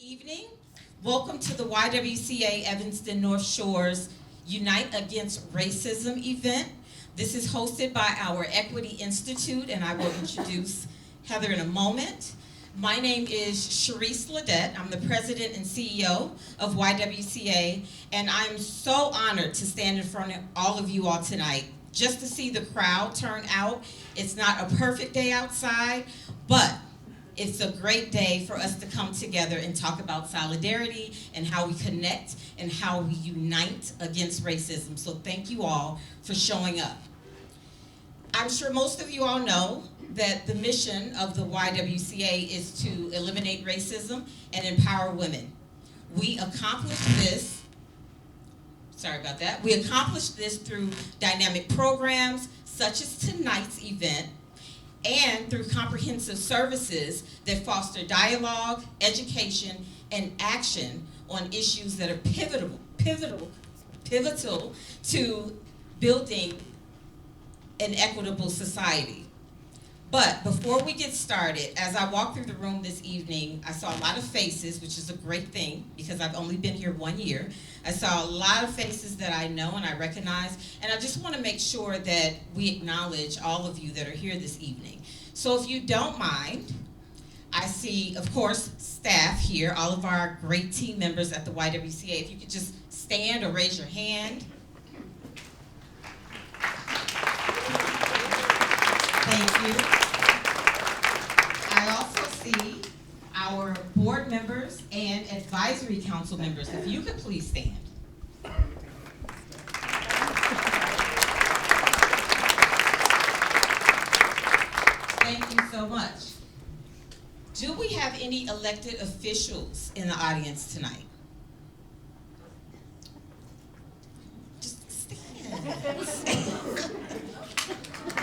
evening. Welcome to the YWCA Evanston North Shore's Unite Against Racism event. This is hosted by our Equity Institute, and I will introduce Heather in a moment. My name is Sharice Ledette. I'm the president and CEO of YWCA, and I'm so honored to stand in front of all of you all tonight just to see the crowd turn out. It's not a perfect day outside, but it's a great day for us to come together and talk about solidarity and how we connect and how we unite against racism. So thank you all for showing up. I'm sure most of you all know that the mission of the YWCA is to eliminate racism and empower women. We accomplish this, we accomplish this through dynamic programs such as tonight's event, and through comprehensive services that foster dialogue, education, and action on issues that are pivotal to building an equitable society. But before we get started, as I walked through the room this evening, I saw a lot of faces, which is a great thing because I've only been here 1 year. I saw a lot of faces that I know and I recognize, and I just want to make sure that we acknowledge all of you that are here this evening. So if you don't mind, I see, of course, staff here, all of our great team members at the YWCA. If you could just stand or raise your hand. Thank you. I also see our board members and advisory council members. If you could please stand. Thank you so much. Do we have any elected officials in the audience tonight? Just stand.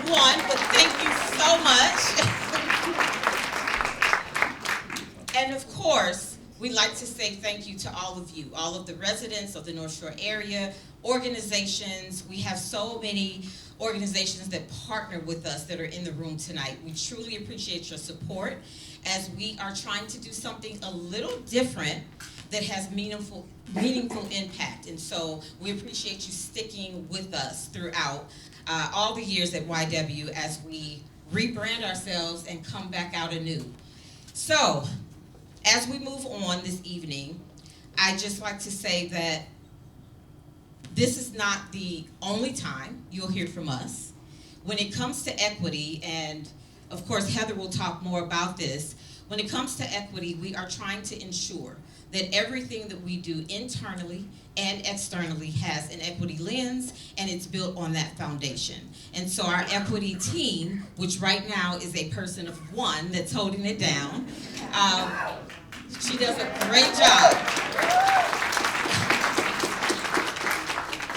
One, but thank you so much. And of course, we'd like to say thank you to all of you, all of the residents of the North Shore area, organizations. We have so many organizations that partner with us that are in the room tonight. We truly appreciate your support as we are trying to do something a little different that has meaningful impact. And so we appreciate you sticking with us throughout all the years at YW as we rebrand ourselves and come back out anew. So, as we move on this evening, I'd just like to say that this is not the only time you'll hear from us. When it comes to equity, and of course Heather will talk more about this, when it comes to equity, we are trying to ensure that everything that we do internally and externally has an equity lens, and it's built on that foundation. And so our equity team, which right now is a person of one that's holding it down, she does a great job.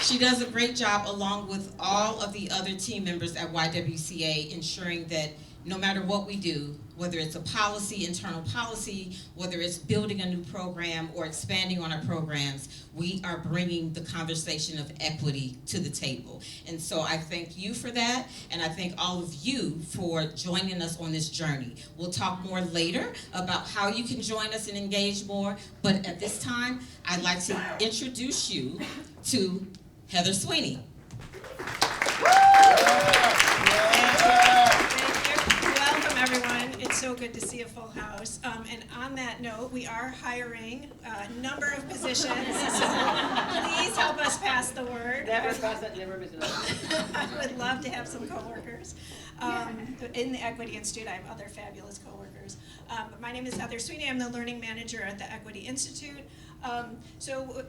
She does a great job along with all of the other team members at YWCA, ensuring that no matter what we do, whether it's a policy, internal policy, whether it's building a new program or expanding on our programs, we are bringing the conversation of equity to the table. And so I thank you for that, and I thank all of you for joining us on this journey. We'll talk more later about how you can join us and engage more, but at this time, I'd like to introduce you to Heather Sweeney. Everyone, it's so good to see a full house. And on that note, we are hiring a number of positions, so please help us pass the word. Never pass that, never miss it. I would love to have some coworkers. In the Equity Institute, I have other fabulous coworkers. But my name is Heather Sweeney. I'm the learning manager at the Equity Institute. So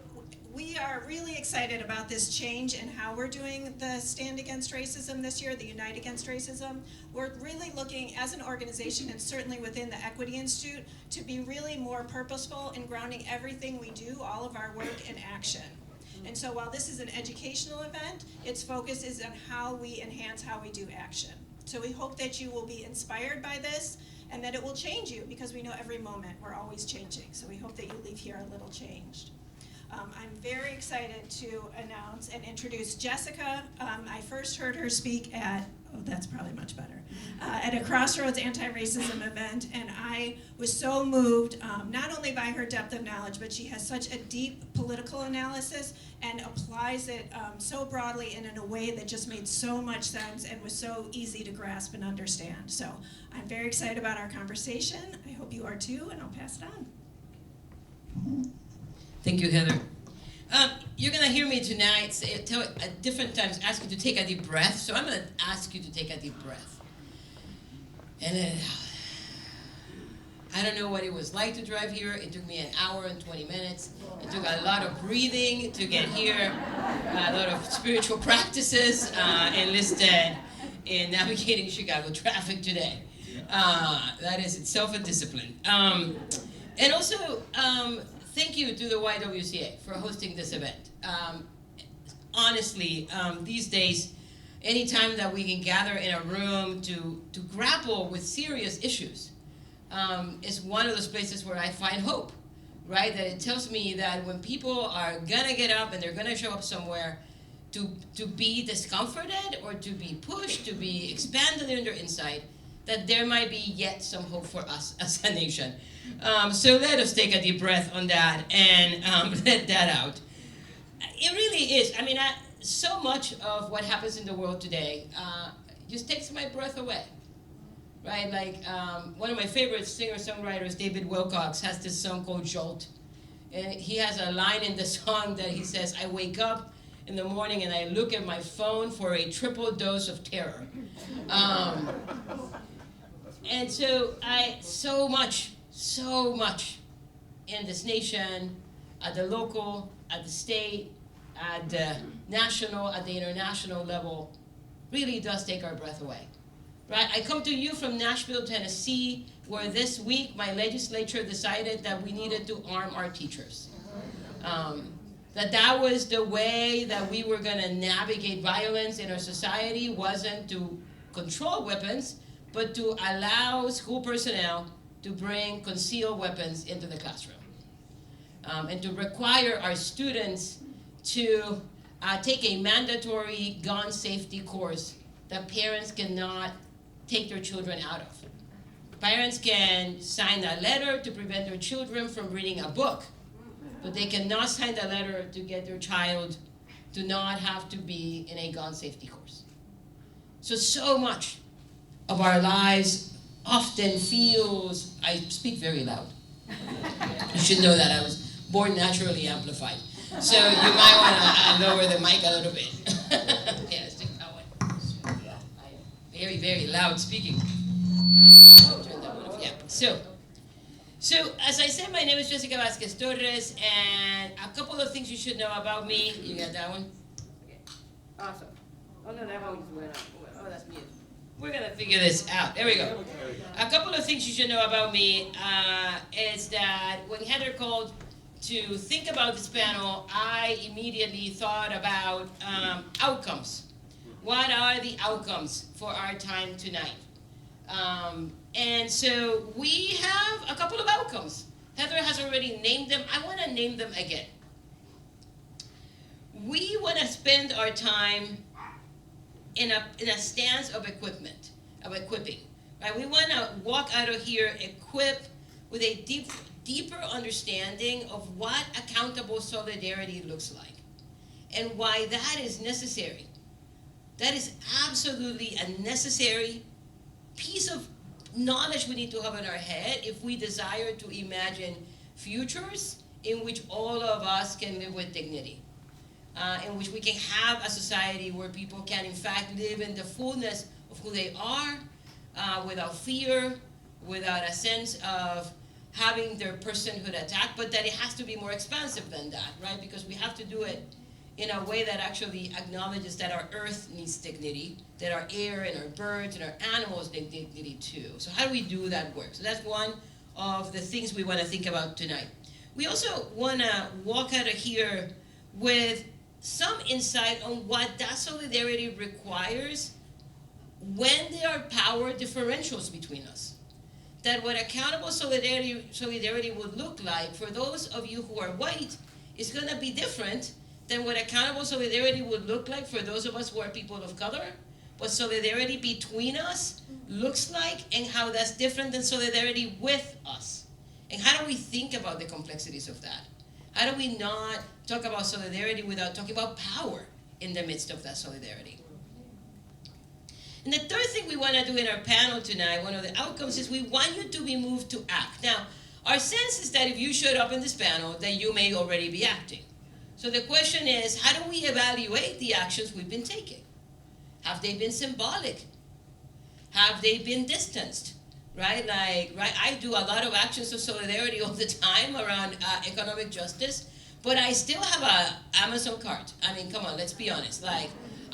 we are really excited about this change in how we're doing the Stand Against Racism this year, the Unite Against Racism. We're really looking as an organization, and certainly within the Equity Institute, to be really more purposeful in grounding everything we do, all of our work, in action. And so while this is an educational event, its focus is on how we enhance how we do action. So we hope that you will be inspired by this and that it will change you, because we know every moment we're always changing. So we hope that you leave here a little changed. I'm very excited to announce and introduce Jessica. I first heard her speak at Oh, that's probably much better. At a Crossroads anti-racism event, and I was so moved, not only by her depth of knowledge, but she has such a deep political analysis and applies it so broadly and in a way that just made so much sense and was so easy to grasp and understand. So I'm very excited about our conversation. I hope you are too, and I'll pass it on. Thank you, Heather. You're going to hear me tonight at different times ask you to take a deep breath. So I'm going to ask you to take a deep breath. And then, I don't know what it was like to drive here. It took me an hour and 20 minutes. It took a lot of breathing to get here, a lot of spiritual practices enlisted in navigating Chicago traffic today. That is itself a discipline. And also, thank you to the YWCA for hosting this event. Honestly, these days, anytime that we can gather in a room to grapple with serious issues is one of those places where I find hope, right? That it tells me that when people are gonna get up and they're gonna show up somewhere to be discomforted or to be pushed, to be expanded in their insight, that there might be yet some hope for us as a nation. So let us take a deep breath on that and let that out. It really is. I mean, so much of what happens in the world today just takes my breath away, right? Like one of my favorite singer-songwriters, David Wilcox, has this song called Jolt. And he has a line in the song that he says, I wake up in the morning and I look at my phone for a triple dose of terror. And so so much in this nation, at the local, at the state, at the national, at the international level, really does take our breath away. Right? I come to you from Nashville, Tennessee, where this week my legislature decided that we needed to arm our teachers. That was the way that we were going to navigate violence in our society, wasn't to control weapons, but to allow school personnel to bring concealed weapons into the classroom. And to require our students to take a mandatory gun safety course that parents cannot take their children out of. Parents can sign a letter to prevent their children from reading a book, but they cannot sign a letter to get their child to not have to be in a gun safety course. So much of our lives often feels, I speak very loud. You should know that I was born naturally amplified. So you might want to lower the mic a little bit. Yeah, stick that way. I am very, very loud speaking. Turn that one off. Yeah. So as I said, my name is Jessica Vasquez Torres, and a couple of things you should know about me. You got that one? Okay. Awesome. Oh no, that one went up. Oh, that's mute. We're going to figure this out. There we go. A couple of things you should know about me is that when Heather called to think about this panel, I immediately thought about outcomes. What are the outcomes for our time tonight? And so we have a couple of outcomes. Heather has already named them. I want to name them again. We want to spend our time in a stance of equipping. Right? We want to walk out of here equipped with a deeper understanding of what accountable solidarity looks like and why that is necessary. That is absolutely a necessary piece of knowledge we need to have in our head if we desire to imagine futures in which all of us can live with dignity. In which we can have a society where people can in fact live in the fullness of who they are, without fear, without a sense of having their personhood attacked, but that it has to be more expansive than that, right? Because we have to do it in a way that actually acknowledges that our earth needs dignity, that our air and our birds and our animals need dignity too. So how do we do that work? So that's one of the things we want to think about tonight. We also want to walk out of here with some insight on what that solidarity requires when there are power differentials between us. That what accountable solidarity would look like for those of you who are white is going to be different than what accountable solidarity would look like for those of us who are people of color, what solidarity between us looks like and how that's different than solidarity with us. And how do we think about the complexities of that? How do we not talk about solidarity without talking about power in the midst of that solidarity? And the third thing we want to do in our panel tonight, one of the outcomes, is we want you to be moved to act. Now, our sense is that if you showed up in this panel, that you may already be acting. So the question is, how do we evaluate the actions we've been taking? Have they been symbolic? Have they been distanced? Right? I do a lot of actions of solidarity all the time around economic justice, but I still have a Amazon cart. I mean, come on, let's be honest.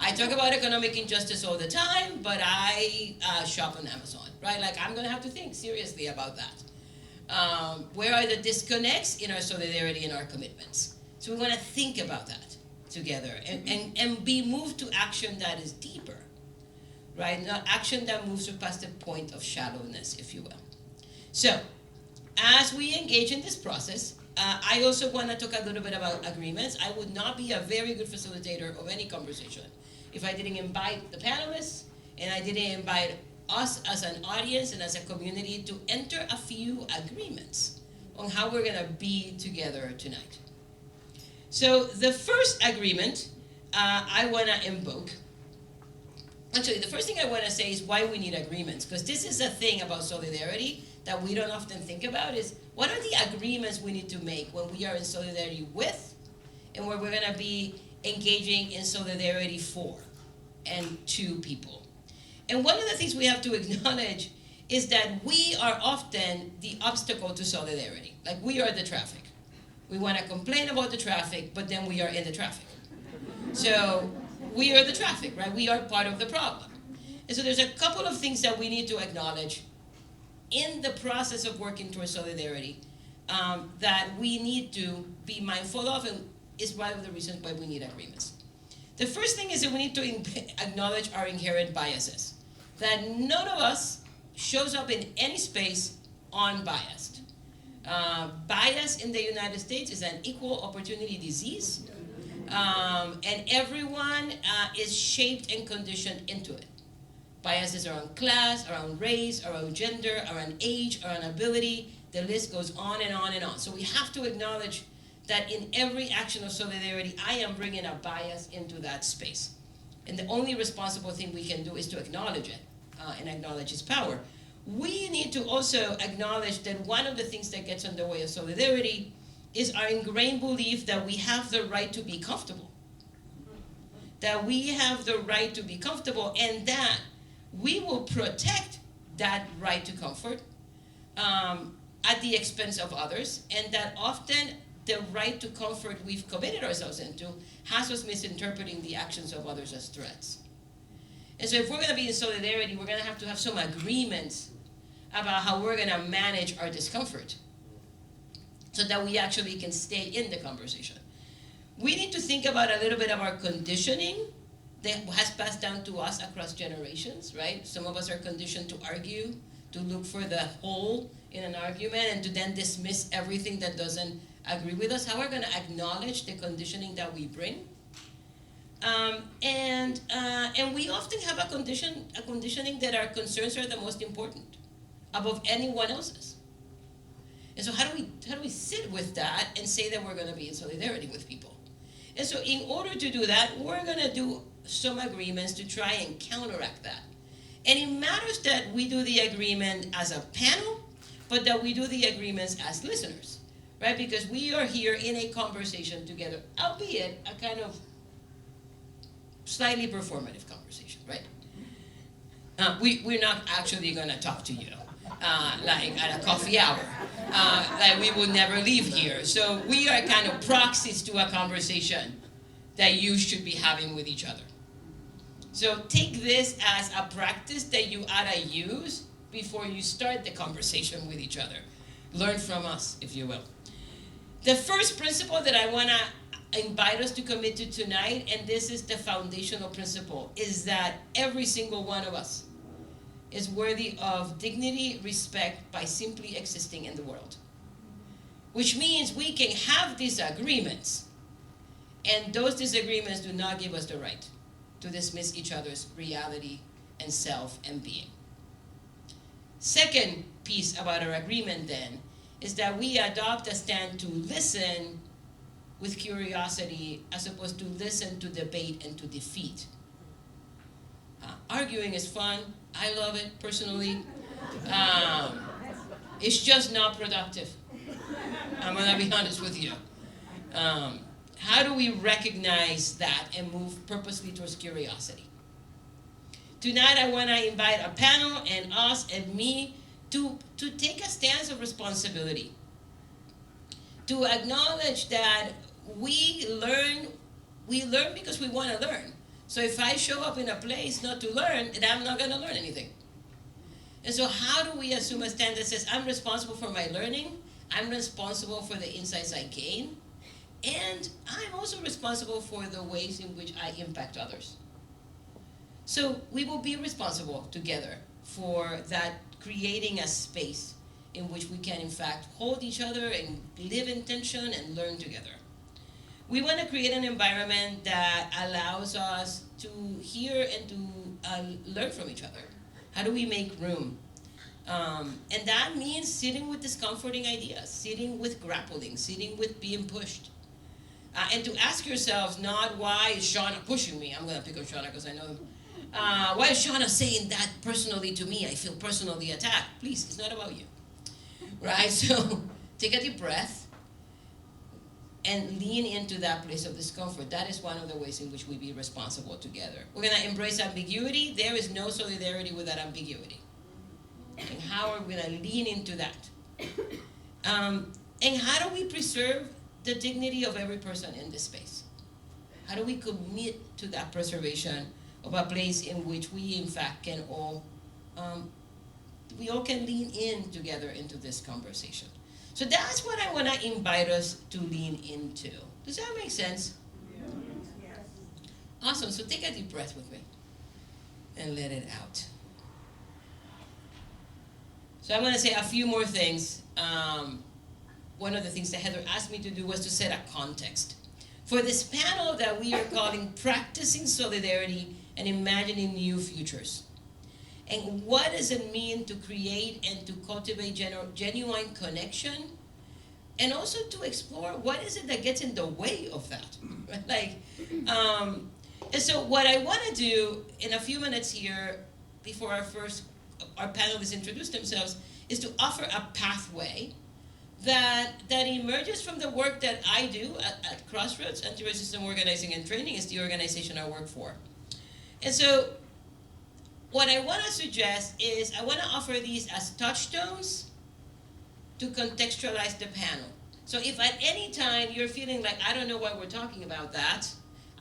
I talk about economic injustice all the time, but I shop on Amazon, right? I'm gonna have to think seriously about that. Where are the disconnects in our solidarity and our commitments? So we wanna think about that together and be moved to action that is deeper. Right? Not action that moves past the point of shallowness, if you will. So, as we engage in this process, I also want to talk a little bit about agreements. I would not be a very good facilitator of any conversation if I didn't invite the panelists and I didn't invite us as an audience and as a community to enter a few agreements on how we're going to be together tonight. So, the first agreement I want to invoke. Actually, the first thing I want to say is why we need agreements, because this is a thing about solidarity that we don't often think about, is what are the agreements we need to make when we are in solidarity with and where we're going to be engaging in solidarity for and to people. And one of the things we have to acknowledge is that we are often the obstacle to solidarity. We are the traffic. We want to complain about the traffic, but then we are in the traffic. So we are the traffic, right? We are part of the problem. And so there's a couple of things that we need to acknowledge in the process of working towards solidarity that we need to be mindful of, and is one of the reasons why we need agreements. The first thing is that we need to acknowledge our inherent biases. That none of us shows up in any space unbiased. Bias in the United States is an equal opportunity disease. And everyone is shaped and conditioned into it. Biases around class, around race, around gender, around age, around ability. The list goes on and on and on. So we have to acknowledge that in every action of solidarity, I am bringing a bias into that space. And the only responsible thing we can do is to acknowledge it and acknowledge its power. We need to also acknowledge that one of the things that gets in the way of solidarity is our ingrained belief that we have the right to be comfortable. That we have the right to be comfortable, and that we will protect that right to comfort at the expense of others, and that often the right to comfort we've committed ourselves into has us misinterpreting the actions of others as threats. And so if we're going to be in solidarity, we're going to have some agreements about how we're going to manage our discomfort so that we actually can stay in the conversation. We need to think about a little bit of our conditioning that has passed down to us across generations, right? Some of us are conditioned to argue, to look for the whole in an argument, and to then dismiss everything that doesn't agree with us. How we're going to acknowledge the conditioning that we bring. And we often have a conditioning that our concerns are the most important, above anyone else's. And so how do we sit with that and say that we're going to be in solidarity with people? And so in order to do that, we're going to do some agreements to try and counteract that. And it matters that we do the agreement as a panel, but that we do the agreements as listeners, right? Because we are here in a conversation together, albeit a kind of slightly performative conversation, right? We're not actually going to talk to you like at a coffee hour. Like we would never leave here. So we are kind of proxies to a conversation that you should be having with each other. So take this as a practice that you ought to use before you start the conversation with each other. Learn from us, if you will. The first principle that I want to invite us to commit to tonight, and this is the foundational principle, is that every single one of us is worthy of dignity, respect, by simply existing in the world. Which means we can have disagreements, and those disagreements do not give us the right to dismiss each other's reality and self and being. Second piece about our agreement then is that we adopt a stand to listen with curiosity as opposed to listen to debate and to defeat. Arguing is fun. I love it personally. It's just not productive. I'm gonna be honest with you. How do we recognize that and move purposely towards curiosity? Tonight I want to invite a panel and us and me to take a stance of responsibility, to acknowledge that we learn because we want to learn. So if I show up in a place not to learn, then I'm not going to learn anything. And so how do we assume a stand that says, I'm responsible for my learning, I'm responsible for the insights I gain, and I'm also responsible for the ways in which I impact others. So we will be responsible together for that, creating a space in which we can in fact hold each other and live in tension and learn together. We want to create an environment that allows us to hear and to learn from each other. How do we make room? And that means sitting with discomforting ideas, sitting with grappling, sitting with being pushed. And to ask yourselves not, why is Shauna pushing me? I'm going to pick on Shauna because I know them. Why is Shauna saying that personally to me? I feel personally attacked. Please, it's not about you. Right? So take a deep breath and lean into that place of discomfort. That is one of the ways in which we be responsible together. We're going to embrace ambiguity. There is no solidarity without ambiguity. And how are we going to lean into that? And how do we preserve the dignity of every person in this space? How do we commit to that preservation of a place in which we, in fact, can all, we all can lean in together into this conversation? So that's what I want to invite us to lean into. Does that make sense? Yes. Awesome. So take a deep breath with me and let it out. So I'm going to say a few more things. One of the things that Heather asked me to do was to set a context for this panel that we are calling Practicing Solidarity and Imagining New Futures. And what does it mean to create and to cultivate genuine connection? And also to explore what is it that gets in the way of that, right? And so what I want to do in a few minutes here, before our panelists introduce themselves, is to offer a pathway that emerges from the work that I do at Crossroads. Anti-Racism Organizing and Training is the organization I work for. And so what I want to suggest is I want to offer these as touchstones to contextualize the panel. So if at any time you're feeling like, I don't know why we're talking about that,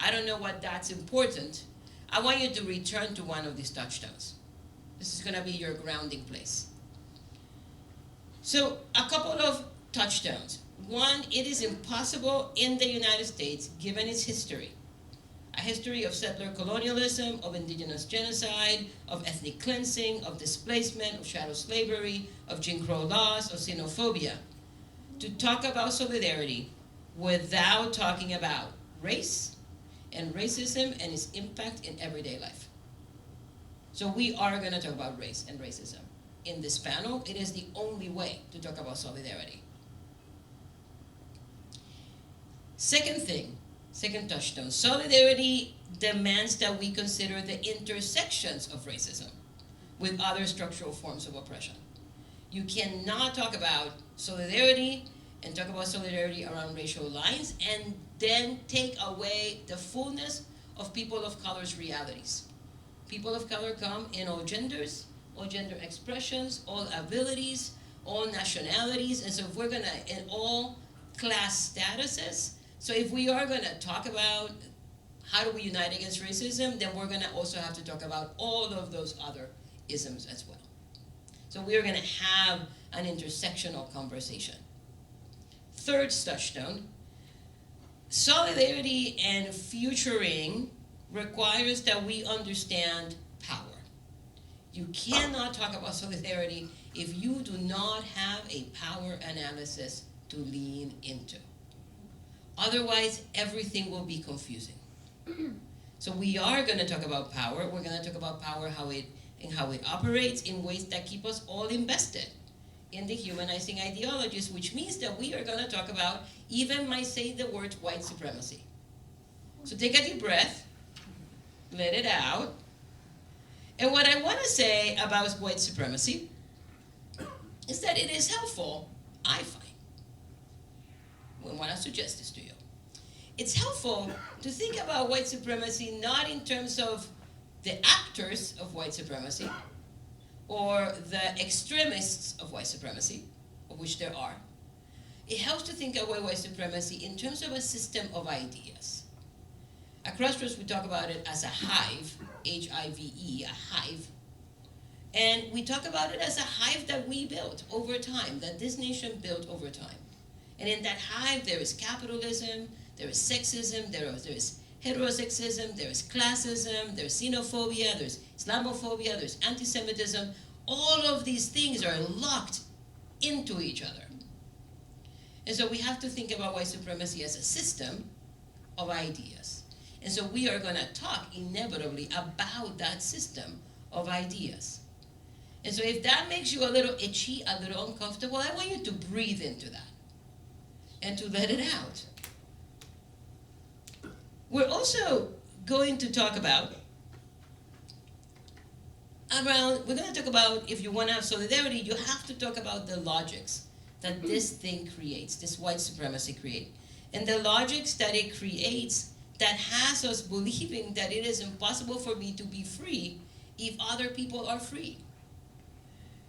I don't know what that's important, I want you to return to one of these touchstones. This is going to be your grounding place. So a couple of touchstones. One, it is impossible in the United States, given its history, a history of settler colonialism, of indigenous genocide, of ethnic cleansing, of displacement, of chattel slavery, of Jim Crow laws, of xenophobia, to talk about solidarity without talking about race and racism and its impact in everyday life. So we are going to talk about race and racism in this panel. It is the only way to talk about solidarity. Second touchstone, solidarity demands that we consider the intersections of racism with other structural forms of oppression. You cannot talk about solidarity and talk about solidarity around racial lines and then take away the fullness of people of color's realities. People of color come in all genders, all gender expressions, all abilities, all nationalities, and so if we're gonna, in all class statuses, so if we are gonna talk about how do we unite against racism, then we're gonna also have to talk about all of those other isms as well. So we are gonna have an intersectional conversation. Third touchstone, solidarity and futuring requires that we understand power. You cannot talk about solidarity if you do not have a power analysis to lean into. Otherwise, everything will be confusing. So we are going to talk about power. We're going to talk about power, how it operates in ways that keep us all invested in the humanizing ideologies, which means that we are going to talk about, even might say the word white supremacy. So take a deep breath, let it out. And what I want to say about white supremacy is that it is helpful, I find, when I suggest this to you. It's helpful to think about white supremacy not in terms of the actors of white supremacy or the extremists of white supremacy, of which there are. It helps to think about white supremacy in terms of a system of ideas. At Crossroads, we talk about it as a hive, H-I-V-E, a hive. And we talk about it as a hive that we built over time, that this nation built over time. And in that hive, there is capitalism, there is sexism, there is heterosexism, there is classism, there's xenophobia, there's Islamophobia, there's anti-Semitism. All of these things are locked into each other. And so we have to think about white supremacy as a system of ideas. And so we are going to talk inevitably about that system of ideas. And so if that makes you a little itchy, a little uncomfortable, I want you to breathe into that and to let it out. We're also going to talk about if you want to have solidarity, you have to talk about the logics that this thing creates, this white supremacy creates. And the logics that it creates that has us believing that it is impossible for me to be free if other people are free.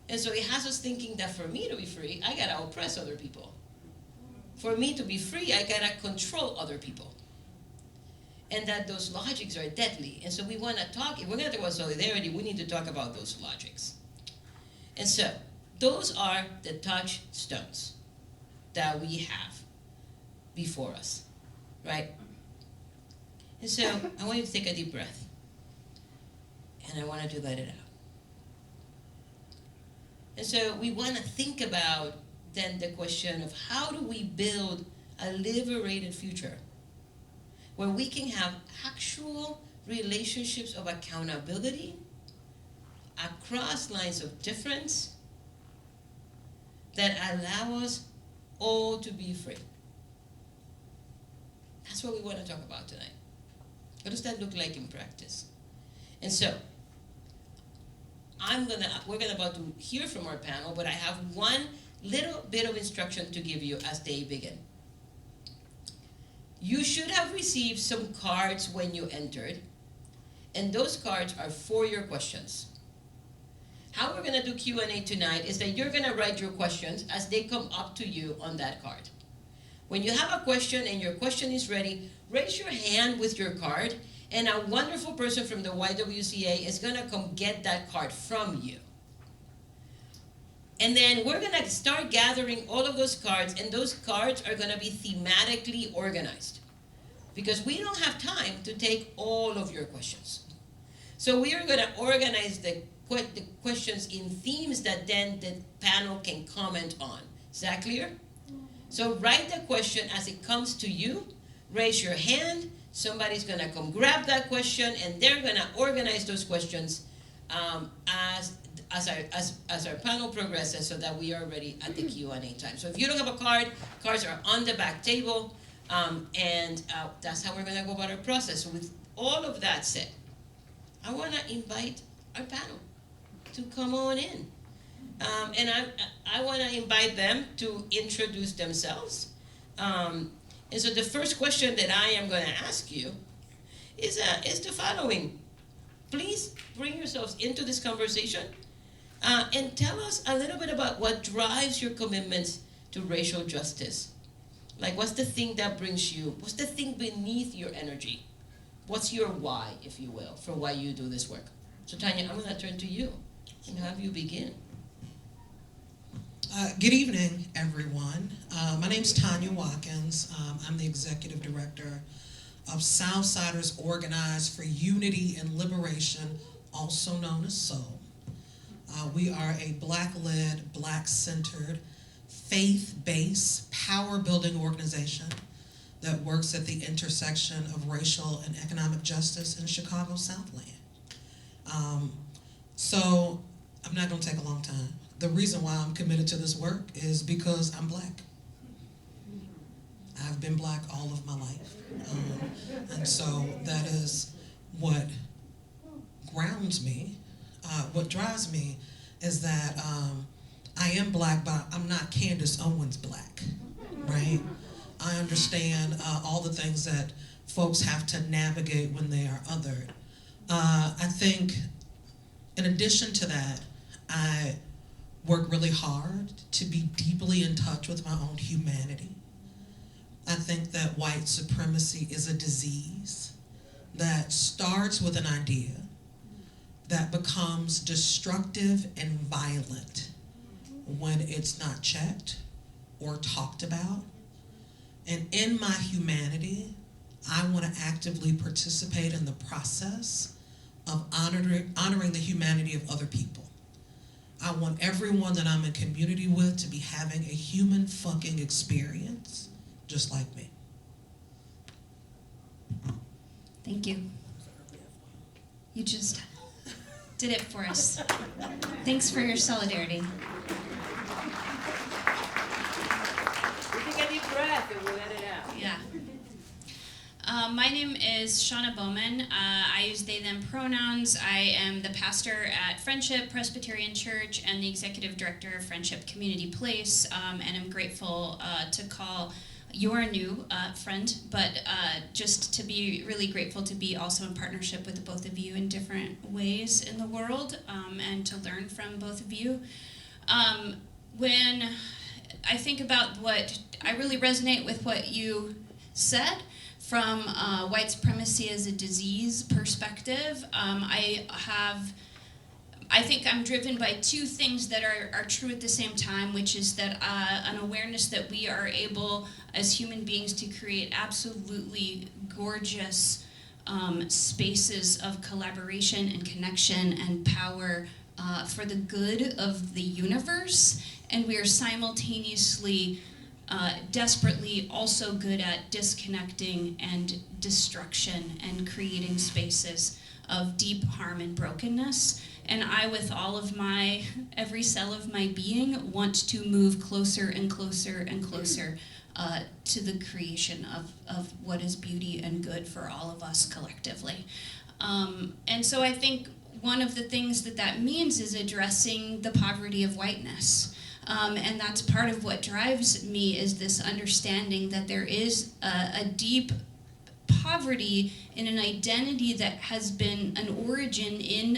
And so it has us thinking that for me to be free, I gotta oppress other people. For me to be free, I gotta control other people. And that those logics are deadly. And so we wanna talk, if we're gonna talk about solidarity, we need to talk about those logics. And so, those are the touchstones that we have before us, right? And so, I want you to take a deep breath. And I want you to let it out. And so, we want to think about then the question of how do we build a liberated future where we can have actual relationships of accountability across lines of difference that allow us all to be free. That's what we want to talk about tonight. What does that look like in practice? And so, we're about to hear from our panel, but I have one little bit of instruction to give you as they begin. You should have received some cards when you entered, and those cards are for your questions. How we're going to do Q&A tonight is that you're going to write your questions as they come up to you on that card. When you have a question and your question is ready, raise your hand with your card, and a wonderful person from the YWCA is going to come get that card from you. And then we're going to start gathering all of those cards, and those cards are going to be thematically organized because we don't have time to take all of your questions. So we are going to organize the questions in themes that then the panel can comment on. Is that clear? So write the question as it comes to you, raise your hand, somebody's going to come grab that question, and they're going to organize those questions as our panel progresses so that we are ready at the Q&A time. So if you don't have a card, cards are on the back table, and that's how we're going to go about our process. So with all of that said, I want to invite our panel to come on in. And I want to invite them to introduce themselves. And so the first question that I am going to ask you is the following. Please bring yourselves into this conversation and tell us a little bit about what drives your commitments to racial justice. Like, what's the thing that brings you, what's the thing beneath your energy? What's your why, if you will, for why you do this work? So Tanya, I'm going to turn to you and have you begin. Good evening, everyone. My name's Tanya Watkins. I'm the executive director of Southsiders Organized for Unity and Liberation, also known as SOUL. We are a Black-led, Black-centered, faith-based, power-building organization that works at the intersection of racial and economic justice in Chicago Southland. So I'm not gonna take a long time. The reason why I'm committed to this work is because I'm Black. I've been Black all of my life. And so that is what grounds me. What drives me is that I am Black, but I'm not Candace Owens Black, right? I understand all the things that folks have to navigate when they are othered. I think in addition to that, I work really hard to be deeply in touch with my own humanity. I think that white supremacy is a disease that starts with an idea that becomes destructive and violent when it's not checked or talked about. And in my humanity, I want to actively participate in the process of honoring the humanity of other people. I want everyone that I'm in community with to be having a human fucking experience just like me. Thank you. You just did it for us. Thanks for your solidarity. We take a deep breath and we'll let it out. Yeah. My name is Shauna Bowman. I use they, them pronouns. I am the pastor at Friendship Presbyterian Church and the executive director of Friendship Community Place, and I'm grateful to call your new friend, but just to be really grateful to be also in partnership with the both of you in different ways in the world, and to learn from both of you. When I think about what, I really resonate with what you said from white supremacy as a disease perspective. I think I'm driven by two things that are true at the same time, which is that an awareness that we are able as human beings to create absolutely gorgeous spaces of collaboration and connection and power for the good of the universe, and we are simultaneously desperately also good at disconnecting and destruction and creating spaces of deep harm and brokenness. And I, with all of my, every cell of my being, want to move closer and closer and closer to the creation of what is beauty and good for all of us collectively. And so I think one of the things that means is addressing the poverty of whiteness. And that's part of what drives me, is this understanding that there is a deep poverty in an identity that has been an origin in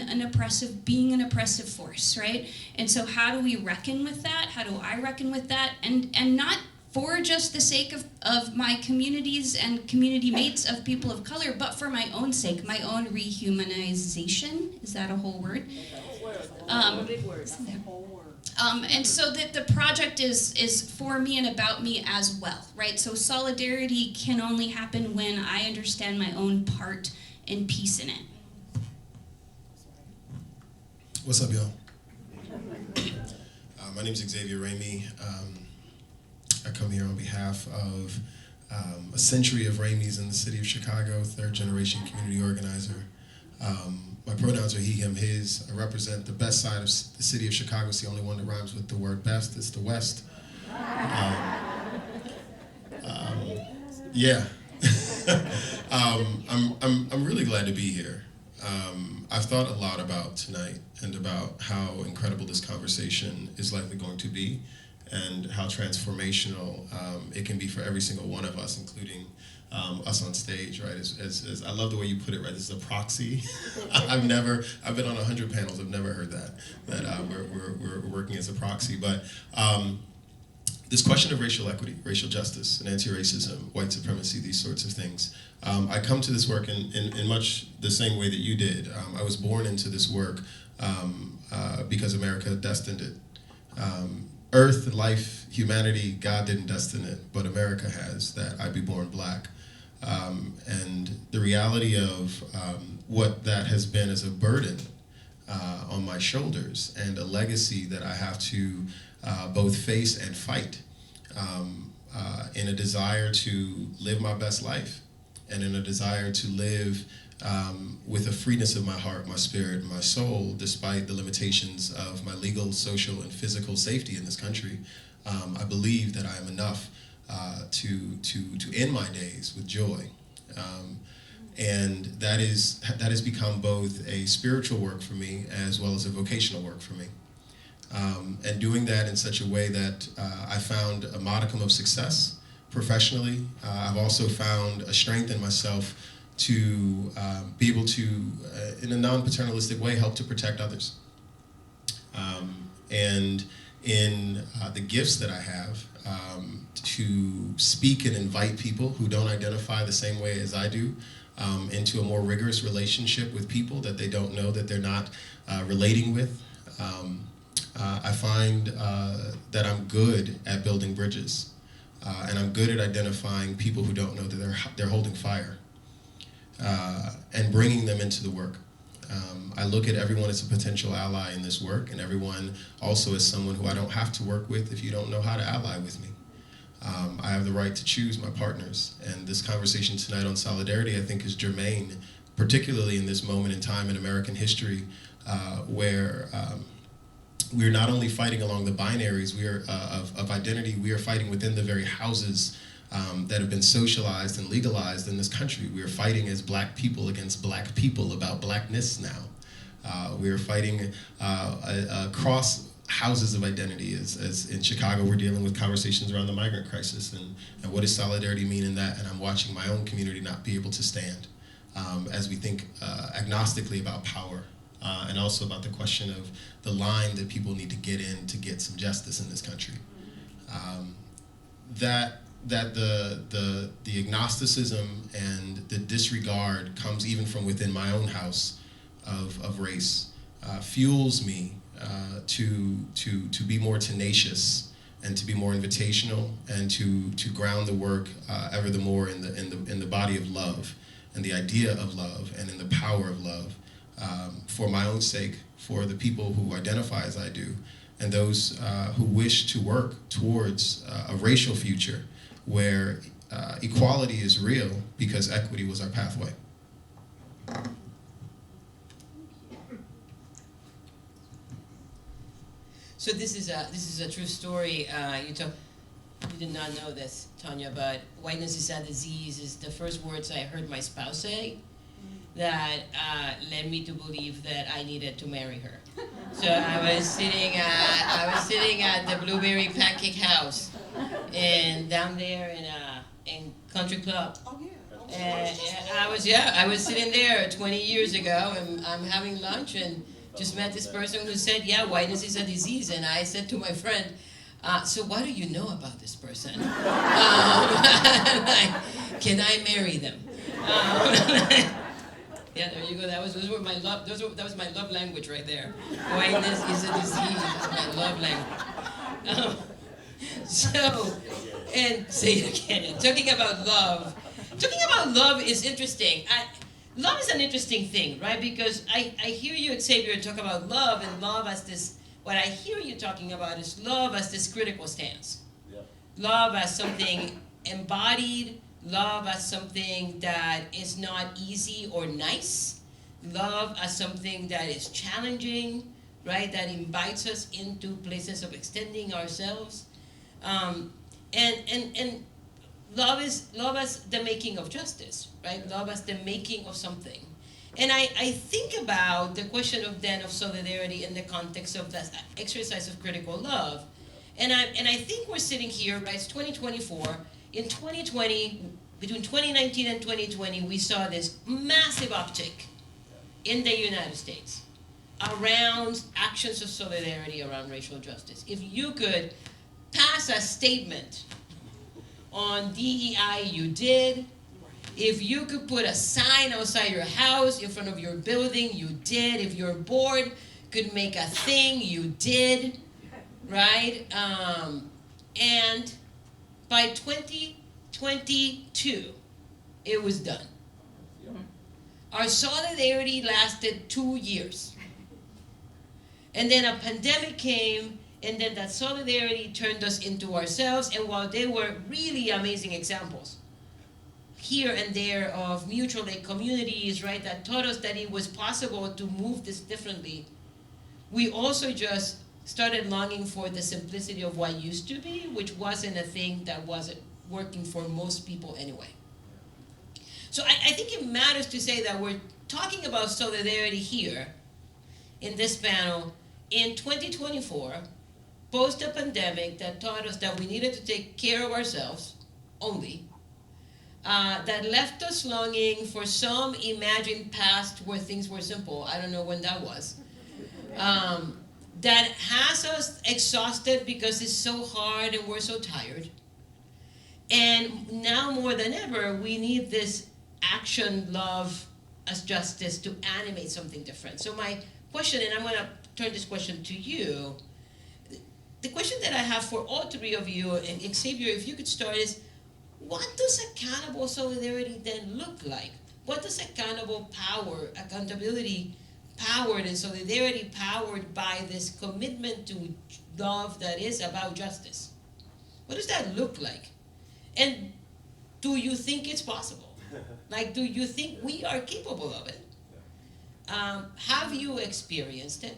being an oppressive force, right? And so how do we reckon with that? How do I reckon with that? And not for just the sake of my communities and community mates of people of color, but for my own sake, my own rehumanization. Is that a whole word? A big word. And so that the project is for me and about me as well, right? So solidarity can only happen when I understand my own part and piece in it. What's up, y'all? My name is Xavier Ramey. I come here on behalf of a century of Rameys in the city of Chicago, third generation community organizer. My pronouns are he, him, his. I represent the best side of the city of Chicago. It's the only one that rhymes with the word best. It's the West. Yeah. I'm really glad to be here. I've thought a lot about tonight and about how incredible this conversation is likely going to be, and how transformational it can be for every single one of us, including us on stage, right? As I love the way you put it, right? This is a proxy. I've been on 100 panels. I've never heard that we're working as a proxy. But this question of racial equity, racial justice, and anti-racism, white supremacy, these sorts of things. I come to this work in much the same way that you did. I was born into this work because America destined it. Earth, life, humanity, God didn't destine it, but America has, that I be born Black. And the reality of what that has been is a burden on my shoulders, and a legacy that I have to both face and fight. in a desire to live my best life, and in a desire to live with a freeness of my heart, my spirit, my soul, despite the limitations of my legal, social, and physical safety in this country. I believe that I am enough to end my days with joy. And that has become both a spiritual work for me as well as a vocational work for me. And doing that in such a way that I found a modicum of success professionally. I've also found a strength in myself to be able to, in a non-paternalistic way, help to protect others. And in the gifts that I have, to speak and invite people who don't identify the same way as I do into a more rigorous relationship with people that they don't know that they're not relating with. I find that I'm good at building bridges, and I'm good at identifying people who don't know that they're holding fire, and bringing them into the work. I look at everyone as a potential ally in this work, and everyone also as someone who I don't have to work with if you don't know how to ally with me. I have the right to choose my partners, and this conversation tonight on solidarity, I think, is germane, particularly in this moment in time in American history, where we're not only fighting along the binaries of identity, we are fighting within the very houses that have been socialized and legalized in this country. We are fighting as black people against black people about blackness now. We are fighting across houses of identity. As in Chicago, we're dealing with conversations around the migrant crisis and what does solidarity mean in that, and I'm watching my own community not be able to stand as we think agnostically about power. And also about the question of the line that people need to get in to get some justice in this country. That the agnosticism and the disregard comes even from within my own house of race fuels me to be more tenacious and to be more invitational and to ground the work ever the more in the body of love and the idea of love and in the power of love. For my own sake, for the people who identify as I do, and those who wish to work towards a racial future where equality is real because equity was our pathway. So this is a true story. You did not know this, Tanya, but whiteness is a disease is the first words I heard my spouse say that led me to believe that I needed to marry her. So I was sitting at the Blueberry Pancake House, and down there in Country Club. Oh, yeah. And I was sitting there 20 years ago, and I'm having lunch, and just met this person who said, yeah, whiteness is a disease. And I said to my friend, so what do you know about this person? Can I marry them? Yeah, there you go. That was my love language right there. Whiteness is a disease. That's my love language. So, and say it again. Talking about love is interesting. Love is an interesting thing, right? Because I hear you, Xavier, talk about love, and love as this. What I hear you talking about is love as this critical stance. Yep. Love as something embodied. Love as something that is not easy or nice. Love as something that is challenging, right? That invites us into places of extending ourselves. And love as the making of justice, right? Love as the making of something. And I think about the question of solidarity in the context of the exercise of critical love. And I think we're sitting here, right? It's 2024. In 2020, between 2019 and 2020, we saw this massive uptick in the United States around actions of solidarity around racial justice. If you could pass a statement on DEI, you did. If you could put a sign outside your house, in front of your building, you did. If your board could make a thing, you did, right? And by 2022, it was done. Our solidarity lasted 2 years. And then a pandemic came, and then that solidarity turned us into ourselves. And while they were really amazing examples, here and there of mutual aid communities, right, that taught us that it was possible to move this differently, we also just started longing for the simplicity of what used to be, which wasn't a thing that wasn't working for most people anyway. So I think it matters to say that we're talking about solidarity here in this panel in 2024, post a pandemic that taught us that we needed to take care of ourselves only, that left us longing for some imagined past where things were simple. I don't know when that was. That has us exhausted because it's so hard and we're so tired. And now more than ever, we need this action, love, as justice to animate something different. So my question, and I'm going to turn this question to you, the question that I have for all three of you, and Xavier, if you could start, is what does accountable solidarity then look like? What does accountable power, accountability powered and solidarity powered by this commitment to love that is about justice? What does that look like? And do you think it's possible? Like, do you think we are capable of it? Have you experienced it?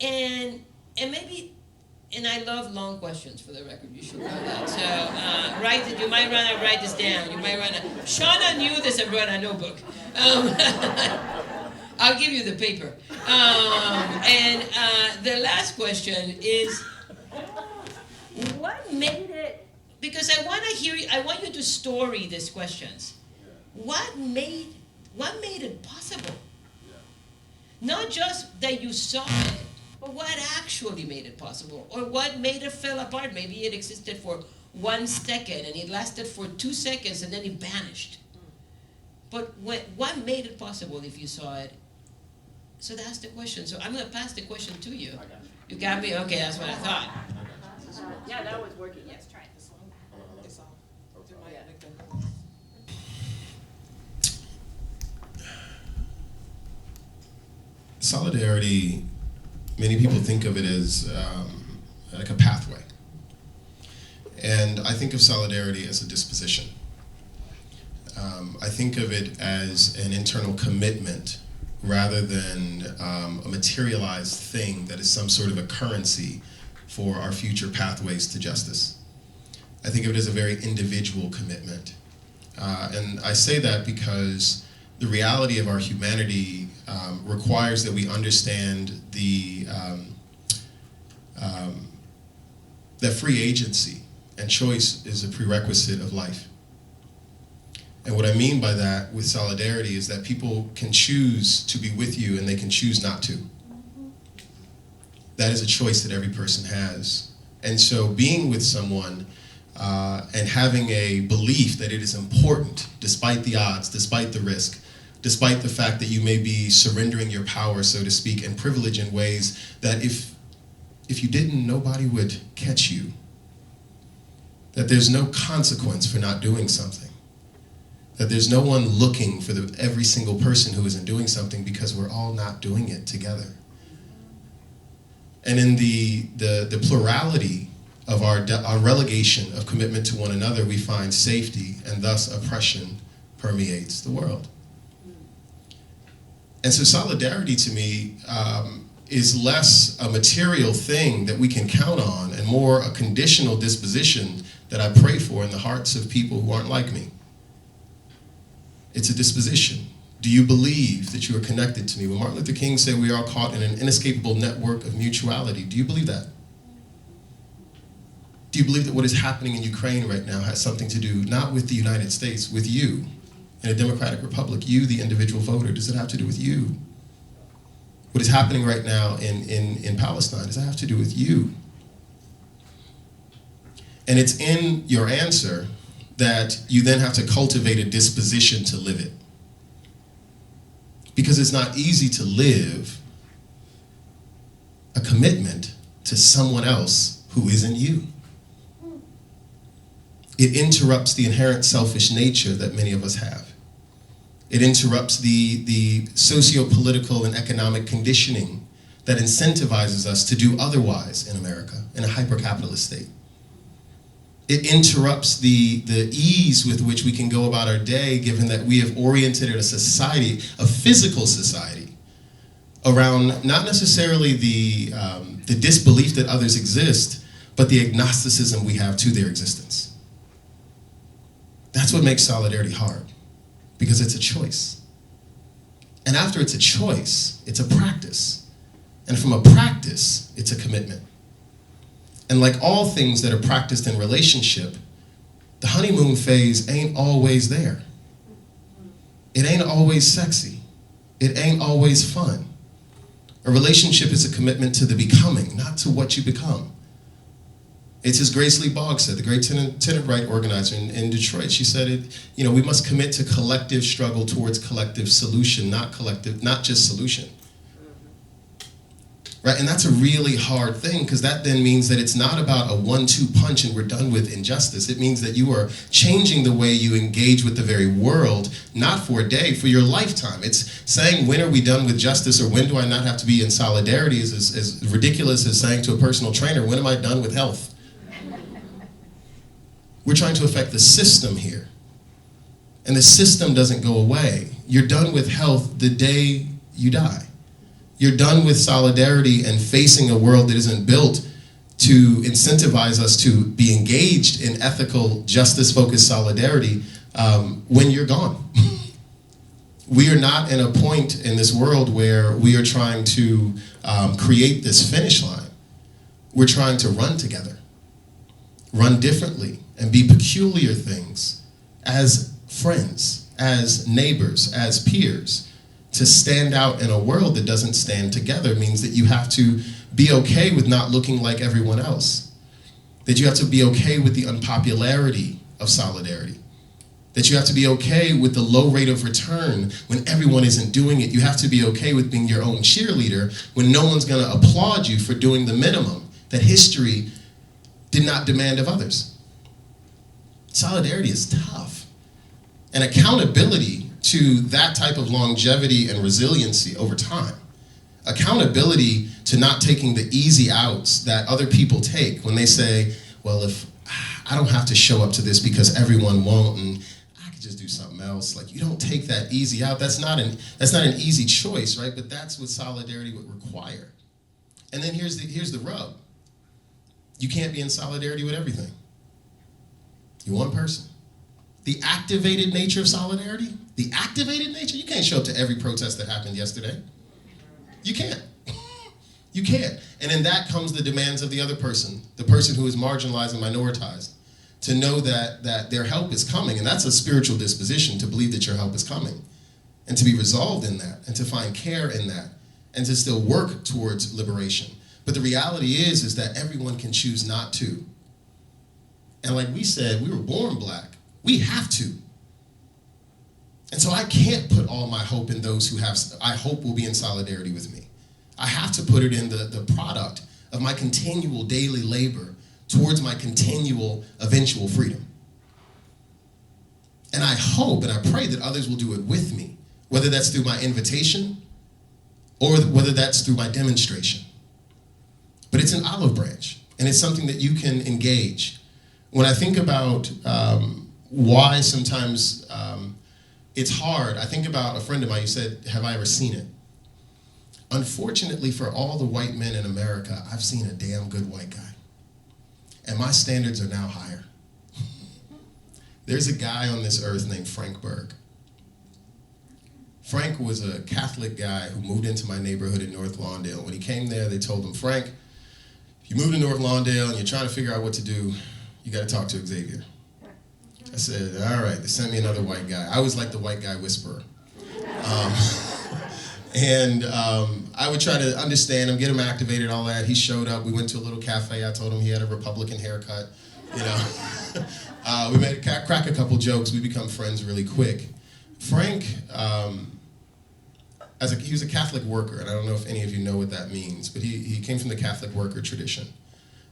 And maybe, and I love long questions for the record, you should know that. So write it, you might want to write this down. You might want to, Shauna knew this and brought a notebook. I'll give you the paper. And the last question is, what made it, because I want to hear you, I want you to story these questions. What made it possible? Not just that you saw it, but what actually made it possible? Or what made it fall apart? Maybe it existed for 1 second and it lasted for 2 seconds and then it vanished. But what made it possible if you saw it? So that's the question. So I'm going to pass the question to you. You got me? Okay, that's what I thought. Yeah, that was working. Let's try this one. It's all. Solidarity, many people think of it as like a pathway. And I think of solidarity as a disposition. I think of it as an internal commitment rather than a materialized thing that is some sort of a currency for our future pathways to justice. I think of it as a very individual commitment. And I say that because the reality of our humanity requires that we understand that free agency and choice is a prerequisite of life. And what I mean by that with solidarity is that people can choose to be with you and they can choose not to. That is a choice that every person has. And so being with someone and having a belief that it is important, despite the odds, despite the risk, despite the fact that you may be surrendering your power, so to speak, and privilege in ways that if you didn't, nobody would catch you. That there's no consequence for not doing something. That there's no one looking for every single person who isn't doing something because we're all not doing it together. And in the plurality of our relegation of commitment to one another, we find safety, and thus oppression permeates the world. And so solidarity to me is less a material thing that we can count on and more a conditional disposition that I pray for in the hearts of people who aren't like me. It's a disposition. Do you believe that you are connected to me? When Martin Luther King said we are caught in an inescapable network of mutuality, do you believe that? Do you believe that what is happening in Ukraine right now has something to do not with the United States, with you in a democratic republic, you the individual voter? Does it have to do with you? What is happening right now in Palestine, does it have to do with you? And it's in your answer that you then have to cultivate a disposition to live it. Because it's not easy to live a commitment to someone else who isn't you. It interrupts the inherent selfish nature that many of us have. It interrupts the socio-political and economic conditioning that incentivizes us to do otherwise in America, in a hyper-capitalist state. It interrupts the ease with which we can go about our day, given that we have oriented a society, a physical society, around not necessarily the disbelief that others exist, but the agnosticism we have to their existence. That's what makes solidarity hard, because it's a choice. And after it's a choice, it's a practice. And from a practice, it's a commitment. And like all things that are practiced in relationship, the honeymoon phase ain't always there. It ain't always sexy. It ain't always fun. A relationship is a commitment to the becoming, not to what you become. It's as Grace Lee Boggs said, the great tenant right organizer in Detroit. She said, we must commit to collective struggle towards collective solution, not just solution. Right, and that's a really hard thing, because that then means that it's not about a 1-2 punch and we're done with injustice. It means that you are changing the way you engage with the very world, not for a day, for your lifetime. It's saying, when are we done with justice, or when do I not have to be in solidarity, is as ridiculous as saying to a personal trainer, when am I done with health? We're trying to affect the system here. And the system doesn't go away. You're done with health the day you die. You're done with solidarity and facing a world that isn't built to incentivize us to be engaged in ethical, justice-focused solidarity when you're gone. We are not in a point in this world where we are trying to create this finish line. We're trying to run together, run differently, and be peculiar things as friends, as neighbors, as peers. To stand out in a world that doesn't stand together means that you have to be okay with not looking like everyone else. That you have to be okay with the unpopularity of solidarity. That you have to be okay with the low rate of return when everyone isn't doing it. You have to be okay with being your own cheerleader when no one's going to applaud you for doing the minimum that history did not demand of others. Solidarity is tough. And accountability to that type of longevity and resiliency over time. Accountability to not taking the easy outs that other people take when they say, well, if I don't have to show up to this because everyone won't, and I could just do something else. Like, you don't take that easy out. That's not an easy choice, right? But that's what solidarity would require. And then here's the rub. You can't be in solidarity with everything. You're one person. The activated nature of solidarity, you can't show up to every protest that happened yesterday. You can't. You can't. And in that comes the demands of the other person, the person who is marginalized and minoritized, to know that their help is coming. And that's a spiritual disposition, to believe that your help is coming, and to be resolved in that, and to find care in that, and to still work towards liberation. But the reality is that everyone can choose not to. And like we said, we were born black. We have to. And so I can't put all my hope in those who I hope will be in solidarity with me. I have to put it in the product of my continual daily labor towards my continual eventual freedom. And I hope and I pray that others will do it with me, whether that's through my invitation or whether that's through my demonstration. But it's an olive branch, and it's something that you can engage. When I think about why sometimes it's hard, I think about a friend of mine who said, have I ever seen it? Unfortunately for all the white men in America, I've seen a damn good white guy. And my standards are now higher. There's a guy on this earth named Frank Berg. Frank was a Catholic guy who moved into my neighborhood in North Lawndale. When he came there, they told him, Frank, if you move to North Lawndale and you're trying to figure out what to do, you got to talk to Xavier. I said, all right, they sent me another white guy. I was like the white guy whisperer. I would try to understand him, get him activated, all that. He showed up. We went to a little cafe. I told him he had a Republican haircut. We made crack a couple jokes. We become friends really quick. Frank, he was a Catholic worker, and I don't know if any of you know what that means, but he came from the Catholic worker tradition.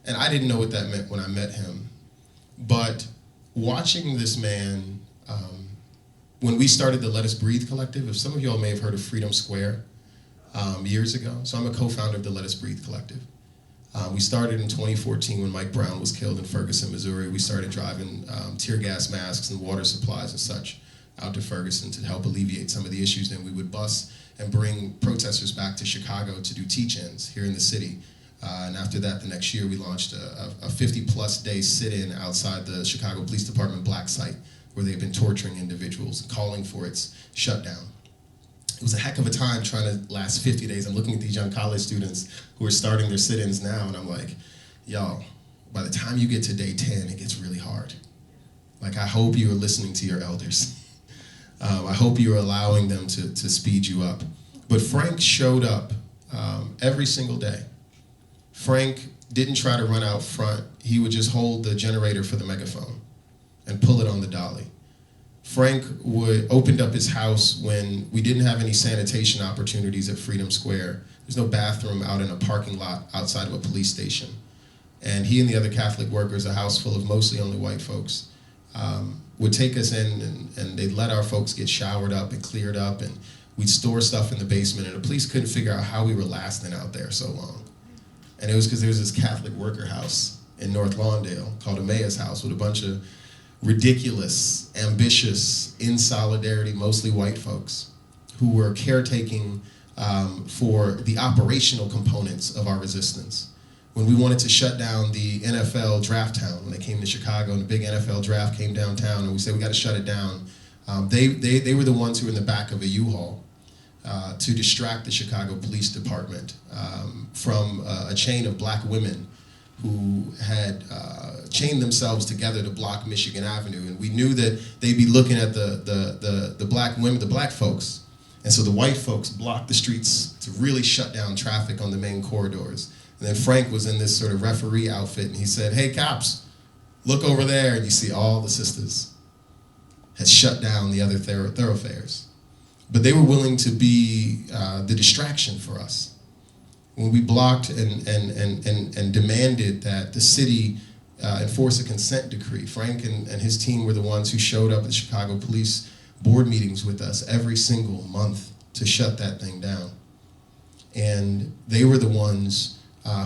And I didn't know what that meant when I met him. But watching this man, when we started the Let Us Breathe collective, if some of y'all may have heard of Freedom Square, years ago. So I'm a co-founder of the Let Us Breathe Collective. We started in 2014 when Mike Brown was killed in Ferguson, Missouri. We started driving tear gas masks and water supplies and such out to Ferguson to help alleviate some of the issues. Then we would bus and bring protesters back to Chicago to do teach-ins here in the city. And after that, the next year, we launched a 50-plus day sit-in outside the Chicago Police Department black site, where they've been torturing individuals, calling for its shutdown. It was a heck of a time trying to last 50 days. I'm looking at these young college students who are starting their sit-ins now, and I'm like, y'all, by the time you get to day 10, it gets really hard. Like, I hope you are listening to your elders. I hope you are allowing them to speed you up. But Frank showed up every single day. Frank didn't try to run out front. He would just hold the generator for the megaphone and pull it on the dolly. Frank opened up his house when we didn't have any sanitation opportunities at Freedom Square. There's no bathroom out in a parking lot outside of a police station. And he and the other Catholic workers, a house full of mostly only white folks, would take us in and they'd let our folks get showered up and cleared up, and we'd store stuff in the basement, and the police couldn't figure out how we were lasting out there so long. And it was because there was this Catholic worker house in North Lawndale called Emmaus House with a bunch of ridiculous, ambitious, in solidarity, mostly white folks who were caretaking for the operational components of our resistance. When we wanted to shut down the NFL draft town, when they came to Chicago and the big NFL draft came downtown, and we said we got to shut it down, they were the ones who were in the back of a U-Haul to distract the Chicago Police Department from a chain of black women who had chained themselves together to block Michigan Avenue. And we knew that they'd be looking at the black women, the black folks. And so the white folks blocked the streets to really shut down traffic on the main corridors. And then Frank was in this sort of referee outfit, and he said, "Hey, cops, look over there." And you see all the sisters had shut down the other thoroughfares. But they were willing to be the distraction for us. When we blocked and demanded that the city enforce a consent decree, Frank and his team were the ones who showed up at the Chicago Police board meetings with us every single month to shut that thing down. And they were the ones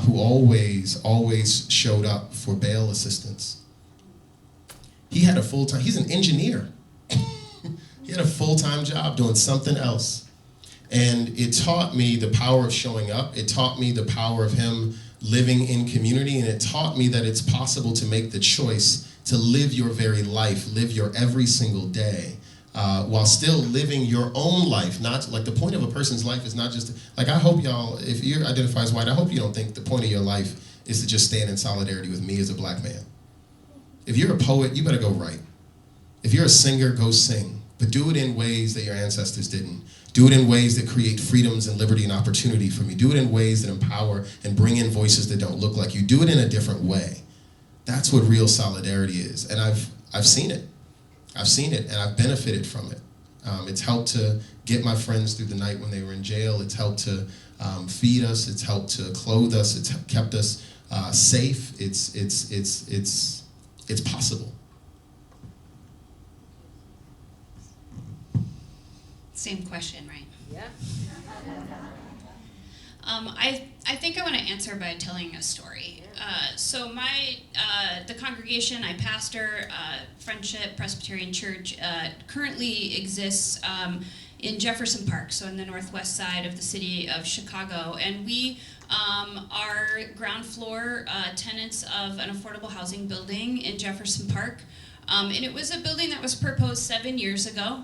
who always showed up for bail assistance. He had a full-time, he's an engineer. He had a full-time job doing something else. And it taught me the power of showing up. It taught me the power of him living in community. And it taught me that it's possible to make the choice to live your very life, live your every single day, while still living your own life. Not like the point of a person's life is not just, like I hope y'all, if you identify as white, I hope you don't think the point of your life is to just stand in solidarity with me as a black man. If you're a poet, you better go write. If you're a singer, go sing. But do it in ways that your ancestors didn't. Do it in ways that create freedoms and liberty and opportunity for me. Do it in ways that empower and bring in voices that don't look like you. Do it in a different way. That's what real solidarity is. And I've seen it. I've seen it and I've benefited from it. It's helped to get my friends through the night when they were in jail. It's helped to feed us. It's helped to clothe us. It's kept us safe. It's possible. Same question, right? Yeah. I think I want to answer by telling a story. So the congregation I pastor, Friendship Presbyterian Church, currently exists in Jefferson Park, so in the northwest side of the city of Chicago. And we are ground floor tenants of an affordable housing building in Jefferson Park. And it was a building that was proposed 7 years ago.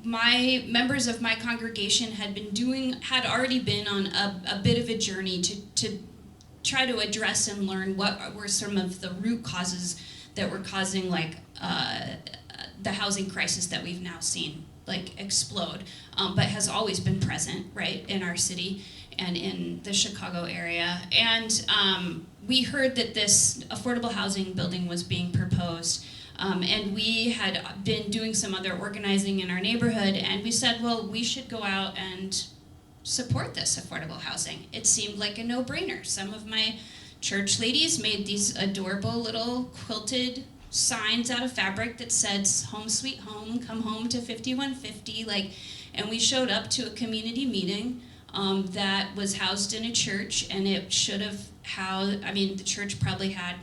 My members of my congregation had already been on a bit of a journey to try to address and learn what were some of the root causes that were causing the housing crisis that we've now seen explode, but has always been present, right, in our city and in the Chicago area. And we heard that this affordable housing building was being proposed. And we had been doing some other organizing in our neighborhood, and we said, well, we should go out and support this affordable housing. It seemed like a no-brainer. Some of my church ladies made these adorable little quilted signs out of fabric that said "Home Sweet Home, come home to 5150." And we showed up to a community meeting that was housed in a church, and it should have housed. I mean, the church probably had,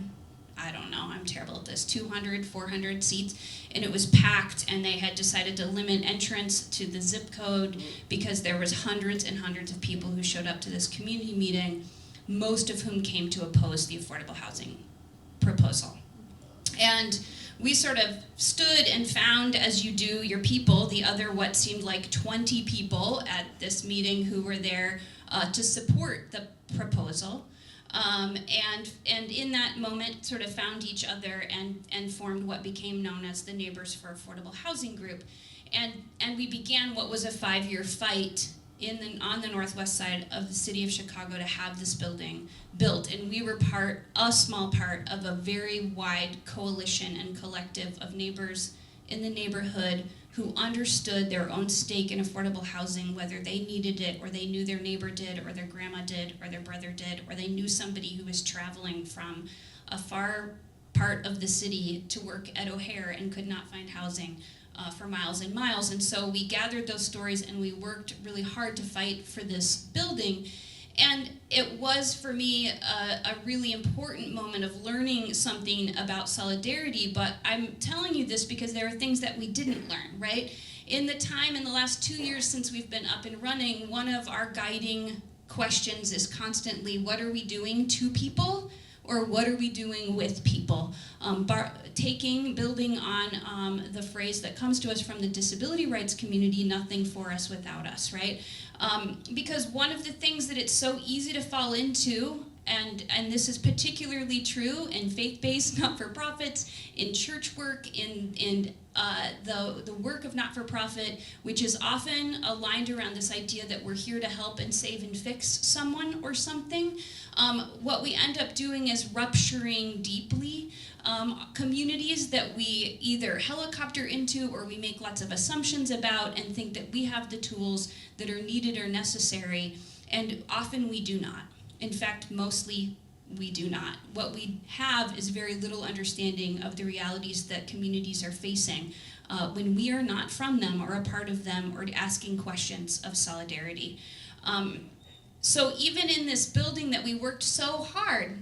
I don't know, I'm terrible at this, 200, 400 seats, and it was packed, and they had decided to limit entrance to the zip code because there was hundreds and hundreds of people who showed up to this community meeting, most of whom came to oppose the affordable housing proposal. And we sort of stood and found, as you do, your people, the other what seemed like 20 people at this meeting who were there to support the proposal. And in that moment sort of found each other and formed what became known as the Neighbors for Affordable Housing Group. And we began what was a 5-year fight on the northwest side of the city of Chicago to have this building built. And we were a small part of a very wide coalition and collective of neighbors in the neighborhood who understood their own stake in affordable housing, whether they needed it or they knew their neighbor did or their grandma did or their brother did or they knew somebody who was traveling from a far part of the city to work at O'Hare and could not find housing for miles and miles. And so we gathered those stories and we worked really hard to fight for this building. And it was, for me, a really important moment of learning something about solidarity, but I'm telling you this because there are things that we didn't learn, right? In the last 2 years since we've been up and running, one of our guiding questions is constantly, what are we doing to people? Or what are we doing with people? Building on the phrase that comes to us from the disability rights community, nothing for us without us, right? Because one of the things that it's so easy to fall into, and this is particularly true in faith-based not-for-profits, in church work, in the work of not-for-profit, which is often aligned around this idea that we're here to help and save and fix someone or something. What we end up doing is rupturing deeply communities that we either helicopter into or we make lots of assumptions about and think that we have the tools that are needed or necessary, and often we do not. In fact, mostly we do not. What we have is very little understanding of the realities that communities are facing when we are not from them or a part of them or asking questions of solidarity. So even in this building that we worked so hard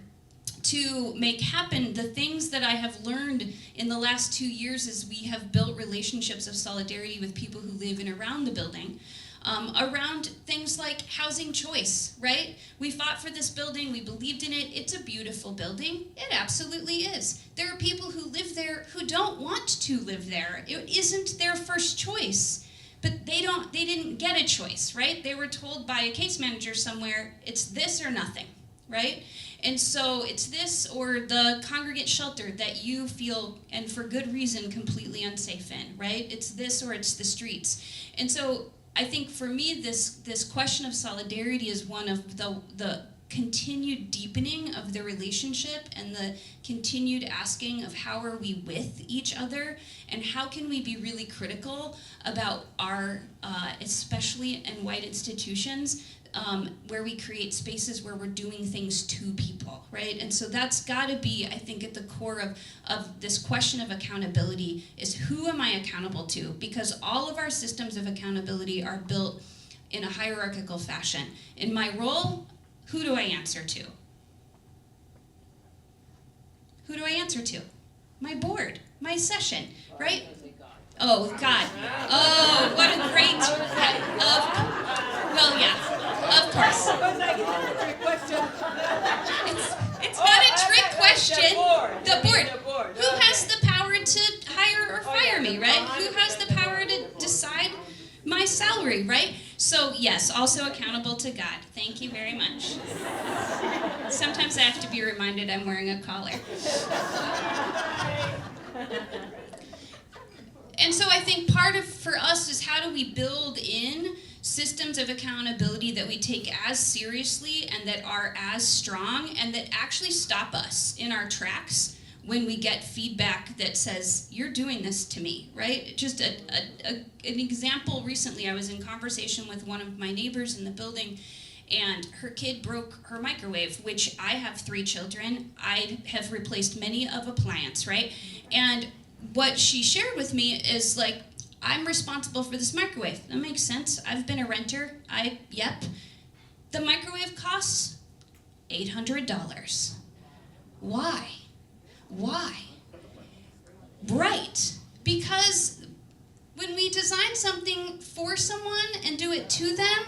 to make happen, the things that I have learned in the last 2 years as we have built relationships of solidarity with people who live in around the building, around things like housing choice, right? We fought for this building, we believed in it, it's a beautiful building, it absolutely is. There are people who live there who don't want to live there. It isn't their first choice. But they didn't get a choice, right? They were told by a case manager somewhere, it's this or nothing, right? And so it's this or the congregate shelter that you feel, and for good reason, completely unsafe in, right? It's this or it's the streets. And so I think for me, this question of solidarity is one of the continued deepening of the relationship and the continued asking of how are we with each other and how can we be really critical about our, especially in white institutions, where we create spaces where we're doing things to people, right? And so that's gotta be, I think, at the core of this question of accountability is who am I accountable to? Because all of our systems of accountability are built in a hierarchical fashion. In my role, who do I answer to? Who do I answer to? My board, my session, right? Oh, God. Oh, what a great, well, yeah, of course. It's not a trick question. The board. Who has the power to hire or fire me, right? Who has the power to decide my salary, right? So yes, also accountable to God. Thank you very much. Sometimes I have to be reminded I'm wearing a collar. And so I think part of, for us, is how do we build in systems of accountability that we take as seriously and that are as strong and that actually stop us in our tracks when we get feedback that says, you're doing this to me, right? Just an example recently, I was in conversation with one of my neighbors in the building, and her kid broke her microwave, which I have 3 children. I have replaced many of appliance, right? And what she shared with me is like, I'm responsible for this microwave. That makes sense. I've been a renter. Yep. The microwave costs $800. Why? Why? Right. Because when we design something for someone and do it to them,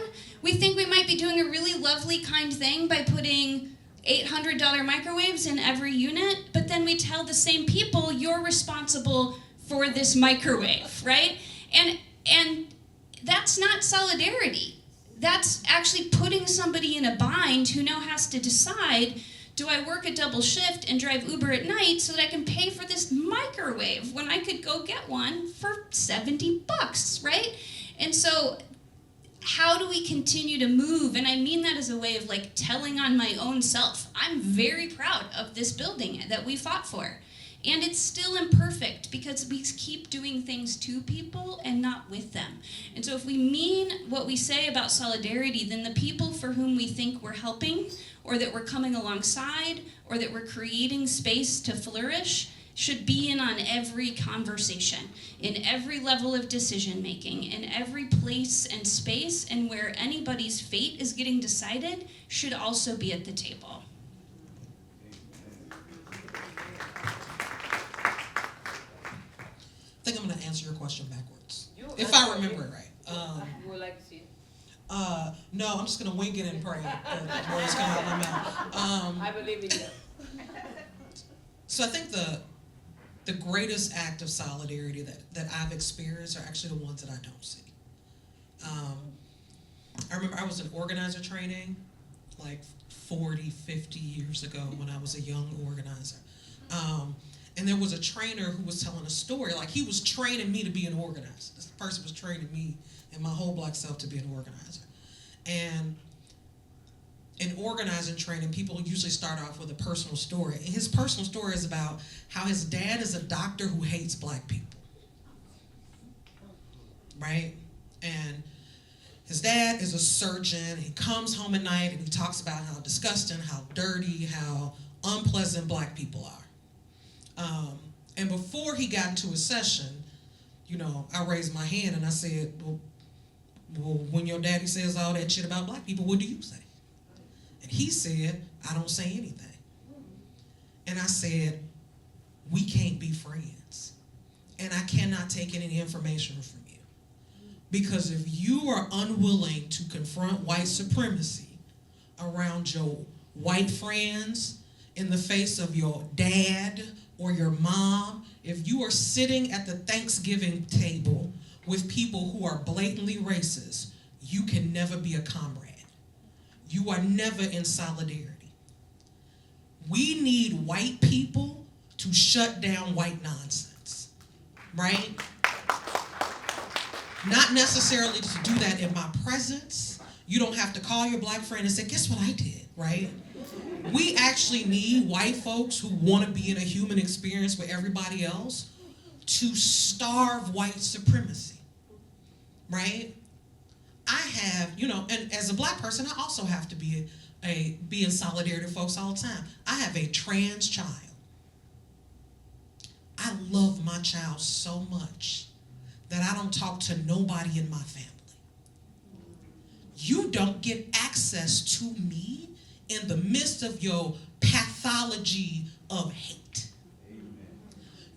we think we might be doing a really lovely, kind thing by putting $800 microwaves in every unit, but then we tell the same people, you're responsible for this microwave, right? And that's not solidarity. That's actually putting somebody in a bind who now has to decide, do I work a double shift and drive Uber at night so that I can pay for this microwave when I could go get one for $70, right? And so how do we continue to move? And I mean that as a way of like telling on my own self. I'm very proud of this building that we fought for. And it's still imperfect because we keep doing things to people and not with them. And so if we mean what we say about solidarity, then the people for whom we think we're helping, or that we're coming alongside, or that we're creating space to flourish, should be in on every conversation, in every level of decision making, in every place and space, and where anybody's fate is getting decided should also be at the table. I think I'm going to answer your question backwards, if I remember it right. You would like to see it? No, I'm just going to wing it and pray that the words come out of my mouth. I believe in you. So I think the greatest act of solidarity that I've experienced are actually the ones that I don't see. I remember I was in organizer training like 40, 50 years ago when I was a young organizer. And there was a trainer who was telling a story, like he was training me to be an organizer. This person was training me and my whole black self to be an organizer. And in organizing training, people usually start off with a personal story. And his personal story is about how his dad is a doctor who hates black people. Right? And his dad is a surgeon. He comes home at night and he talks about how disgusting, how dirty, how unpleasant black people are. And before he got into a session, you know, I raised my hand and I said, well, when your daddy says all that shit about black people, what do you say? And he said, I don't say anything. And I said, we can't be friends. And I cannot take any information from you. Because if you are unwilling to confront white supremacy around your white friends, in the face of your dad or your mom, if you are sitting at the Thanksgiving table with people who are blatantly racist, you can never be a comrade. You are never in solidarity. We need white people to shut down white nonsense, right? Not necessarily to do that in my presence. You don't have to call your black friend and say, guess what I did, right? We actually need white folks who want to be in a human experience with everybody else to starve white supremacy, right? I have, you know, and as a black person, I also have to be in solidarity with folks all the time. I have a trans child. I love my child so much that I don't talk to nobody in my family. You don't get access to me in the midst of your pathology of hate.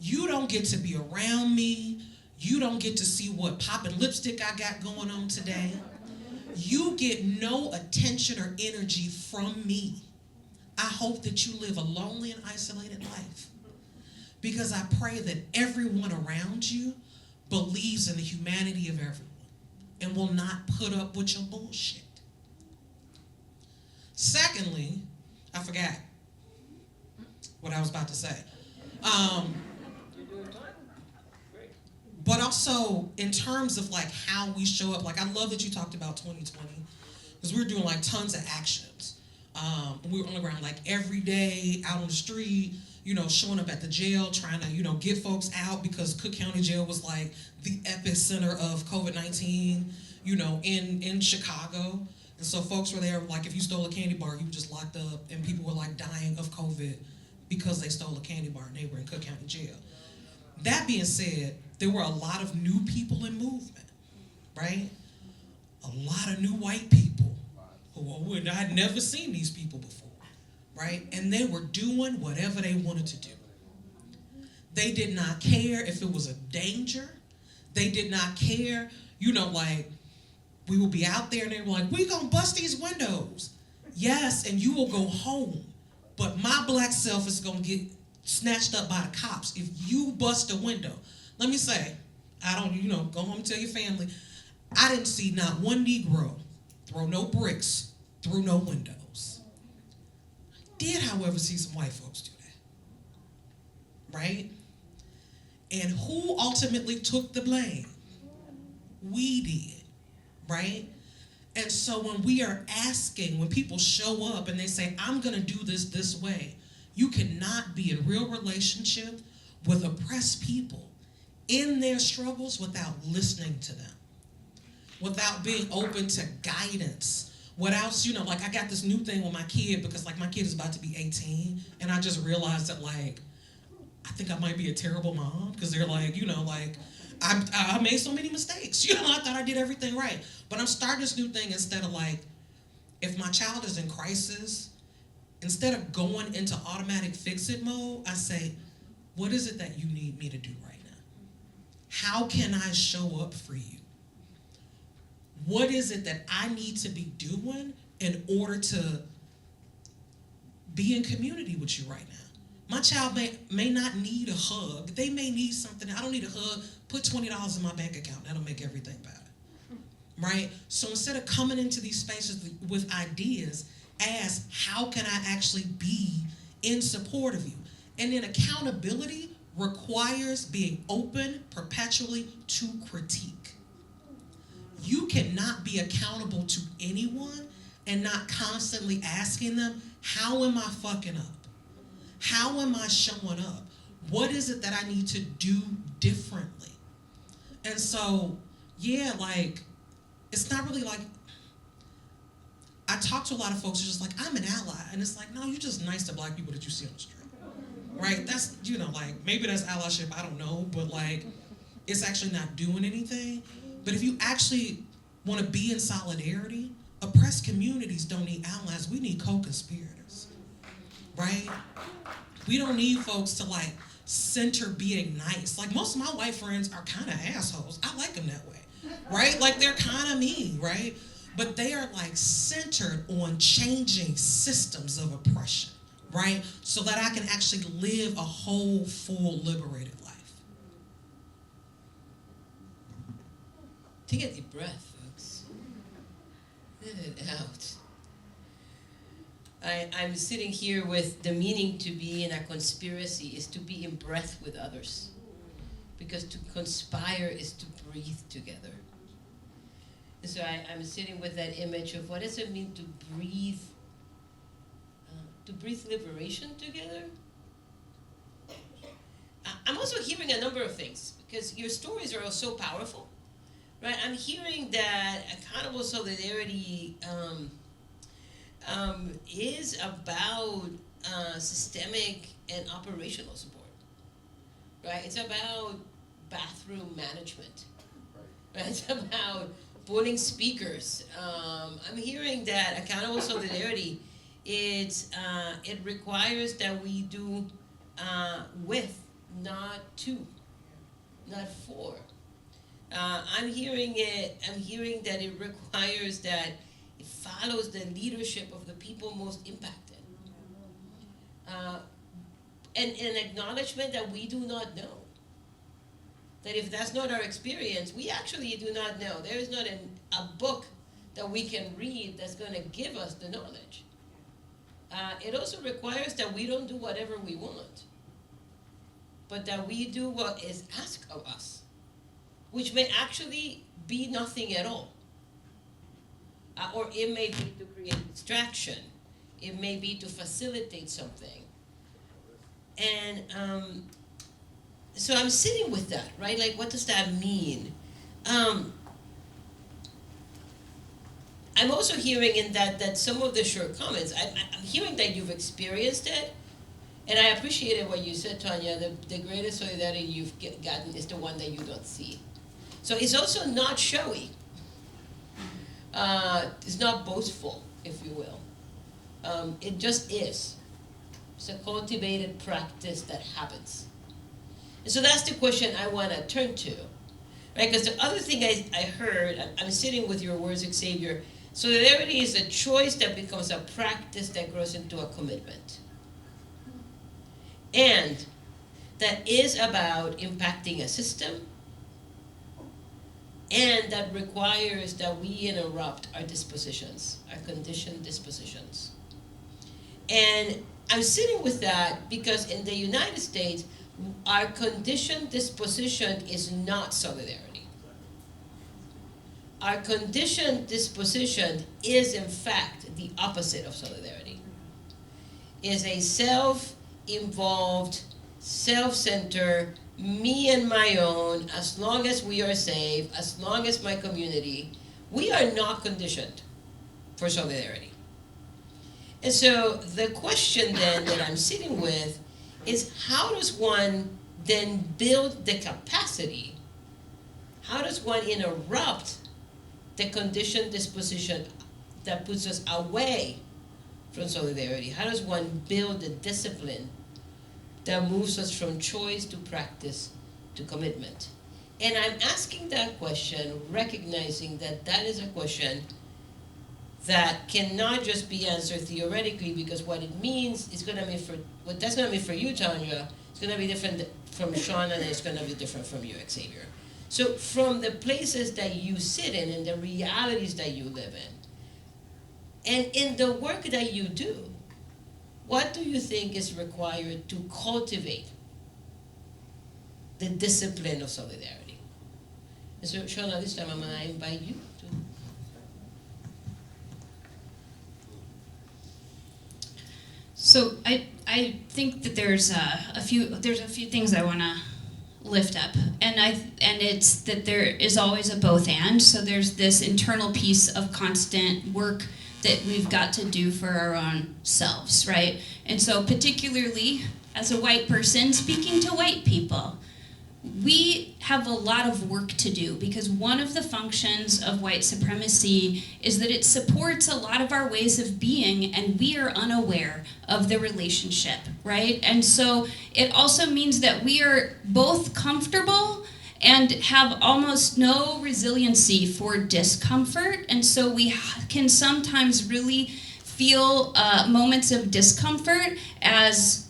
You don't get to be around me. You don't get to see what poppin' lipstick I got going on today. You get no attention or energy from me. I hope that you live a lonely and isolated life, because I pray that everyone around you believes in the humanity of everyone and will not put up with your bullshit. Secondly, I forgot what I was about to say. But also in terms of like how we show up, like I love that you talked about 2020, because we were doing like tons of actions. We were on the ground like every day, out on the street, you know, showing up at the jail, trying to, you know, get folks out, because Cook County Jail was like the epicenter of COVID-19, you know, in Chicago. And so folks were there, like if you stole a candy bar, you were just locked up, and people were like dying of COVID because they stole a candy bar and they were in Cook County Jail. That being said, there were a lot of new people in movement, right? A lot of new white people who I had never seen these people before, right? And they were doing whatever they wanted to do. They did not care if it was a danger. They did not care, like, we would be out there and they were like, we gonna bust these windows. Yes, and you will go home. But my black self is gonna get snatched up by the cops if you bust a window. Let me say, I don't, go home and tell your family, I didn't see not one Negro throw no bricks through no windows. Did, however, see some white folks do that, right? And who ultimately took the blame? We did, right? And so when we are asking, when people show up and they say, I'm gonna do this way, you cannot be in real relationship with oppressed people in their struggles without listening to them, without being open to guidance, without, like I got this new thing with my kid because like my kid is about to be 18 and I just realized that like, I think I might be a terrible mom because they're like, I made so many mistakes. I thought I did everything right. But I'm starting this new thing instead of like, if my child is in crisis, instead of going into automatic fix-it mode, I say, what is it that you need me to do right now? How can I show up for you? What is it that I need to be doing in order to be in community with you right now? My child may not need a hug. They may need something. I don't need a hug. Put $20 in my bank account. That'll make everything better. Right? So instead of coming into these spaces with ideas, ask, how can I actually be in support of you? And then accountability requires being open perpetually to critique. You cannot be accountable to anyone and not constantly asking them, how am I fucking up? How am I showing up? What is it that I need to do differently? And so, yeah, like, it's not really like, I talk to a lot of folks who are just like, I'm an ally. And it's like, no, you're just nice to black people that you see on the street. Right? That's, like, maybe that's allyship, I don't know, but like, it's actually not doing anything. But if you actually want to be in solidarity, oppressed communities don't need allies, we need co-conspirators. Right? We don't need folks to like center being nice. Like most of my white friends are kind of assholes. I like them that way, right? Like they're kind of mean, right? But they are like centered on changing systems of oppression, right? So that I can actually live a whole, full, liberated life. Take a deep breath, folks. Let it out. I'm sitting here with the meaning to be in a conspiracy is to be in breath with others. Because to conspire is to breathe together. And so I'm sitting with that image of what does it mean to breathe liberation together? I'm also hearing a number of things because your stories are so powerful, right? I'm hearing that accountable solidarity is about systemic and operational support, right? It's about bathroom management, right? It's about pulling speakers. I'm hearing that accountable solidarity, it requires that we do with, not to, not for. I'm hearing that it requires that it follows the leadership of the people most impacted. And an acknowledgement that we do not know. That if that's not our experience, we actually do not know. There is not a book that we can read that's going to give us the knowledge. It also requires that we don't do whatever we want, but that we do what is asked of us, which may actually be nothing at all. Or it may be to create distraction. It may be to facilitate something. And so I'm sitting with that, right? Like, what does that mean? I'm also hearing in that some of the shortcomings, I'm hearing that you've experienced it, And I appreciated what you said, Tanya. The greatest solidarity you've gotten is the one that you don't see. So it's also not showy. It's not boastful, if you will. It just is. It's a cultivated practice that happens. And so that's the question I want to turn to. Right? Because the other thing I heard, I'm sitting with your words, Xavier, solidarity is a choice that becomes a practice that grows into a commitment. And that is about impacting a system, and that requires that we interrupt our dispositions, our conditioned dispositions. And I'm sitting with that because in the United States, our conditioned disposition is not solidarity. Our conditioned disposition is, in fact, the opposite of solidarity. Is a self-involved, self-centered, me and my own, as long as we are safe, as long as my community, we are not conditioned for solidarity. And so the question then that I'm sitting with is, how does one then build the capacity? How does one interrupt the conditioned disposition that puts us away from solidarity? How does one build the discipline that moves us from choice to practice to commitment? And I'm asking that question, recognizing that that is a question that cannot just be answered theoretically, because what it means is going to be what that's going to be for you, Tanya, it's going to be different from Shauna, and it's going to be different from you, Xavier. So from the places that you sit in and the realities that you live in, and in the work that you do, what do you think is required to cultivate the discipline of solidarity? And so, Shauna, this time I'm going to invite you to. So I think that there's a few things I want to lift up, and it's that there is always a both and. So there's this internal piece of constant work that we've got to do for our own selves, right? And so particularly as a white person speaking to white people, we have a lot of work to do, because one of the functions of white supremacy is that it supports a lot of our ways of being, and we are unaware of the relationship, right? And so it also means that we are both comfortable and have almost no resiliency for discomfort, and so we can sometimes really feel moments of discomfort as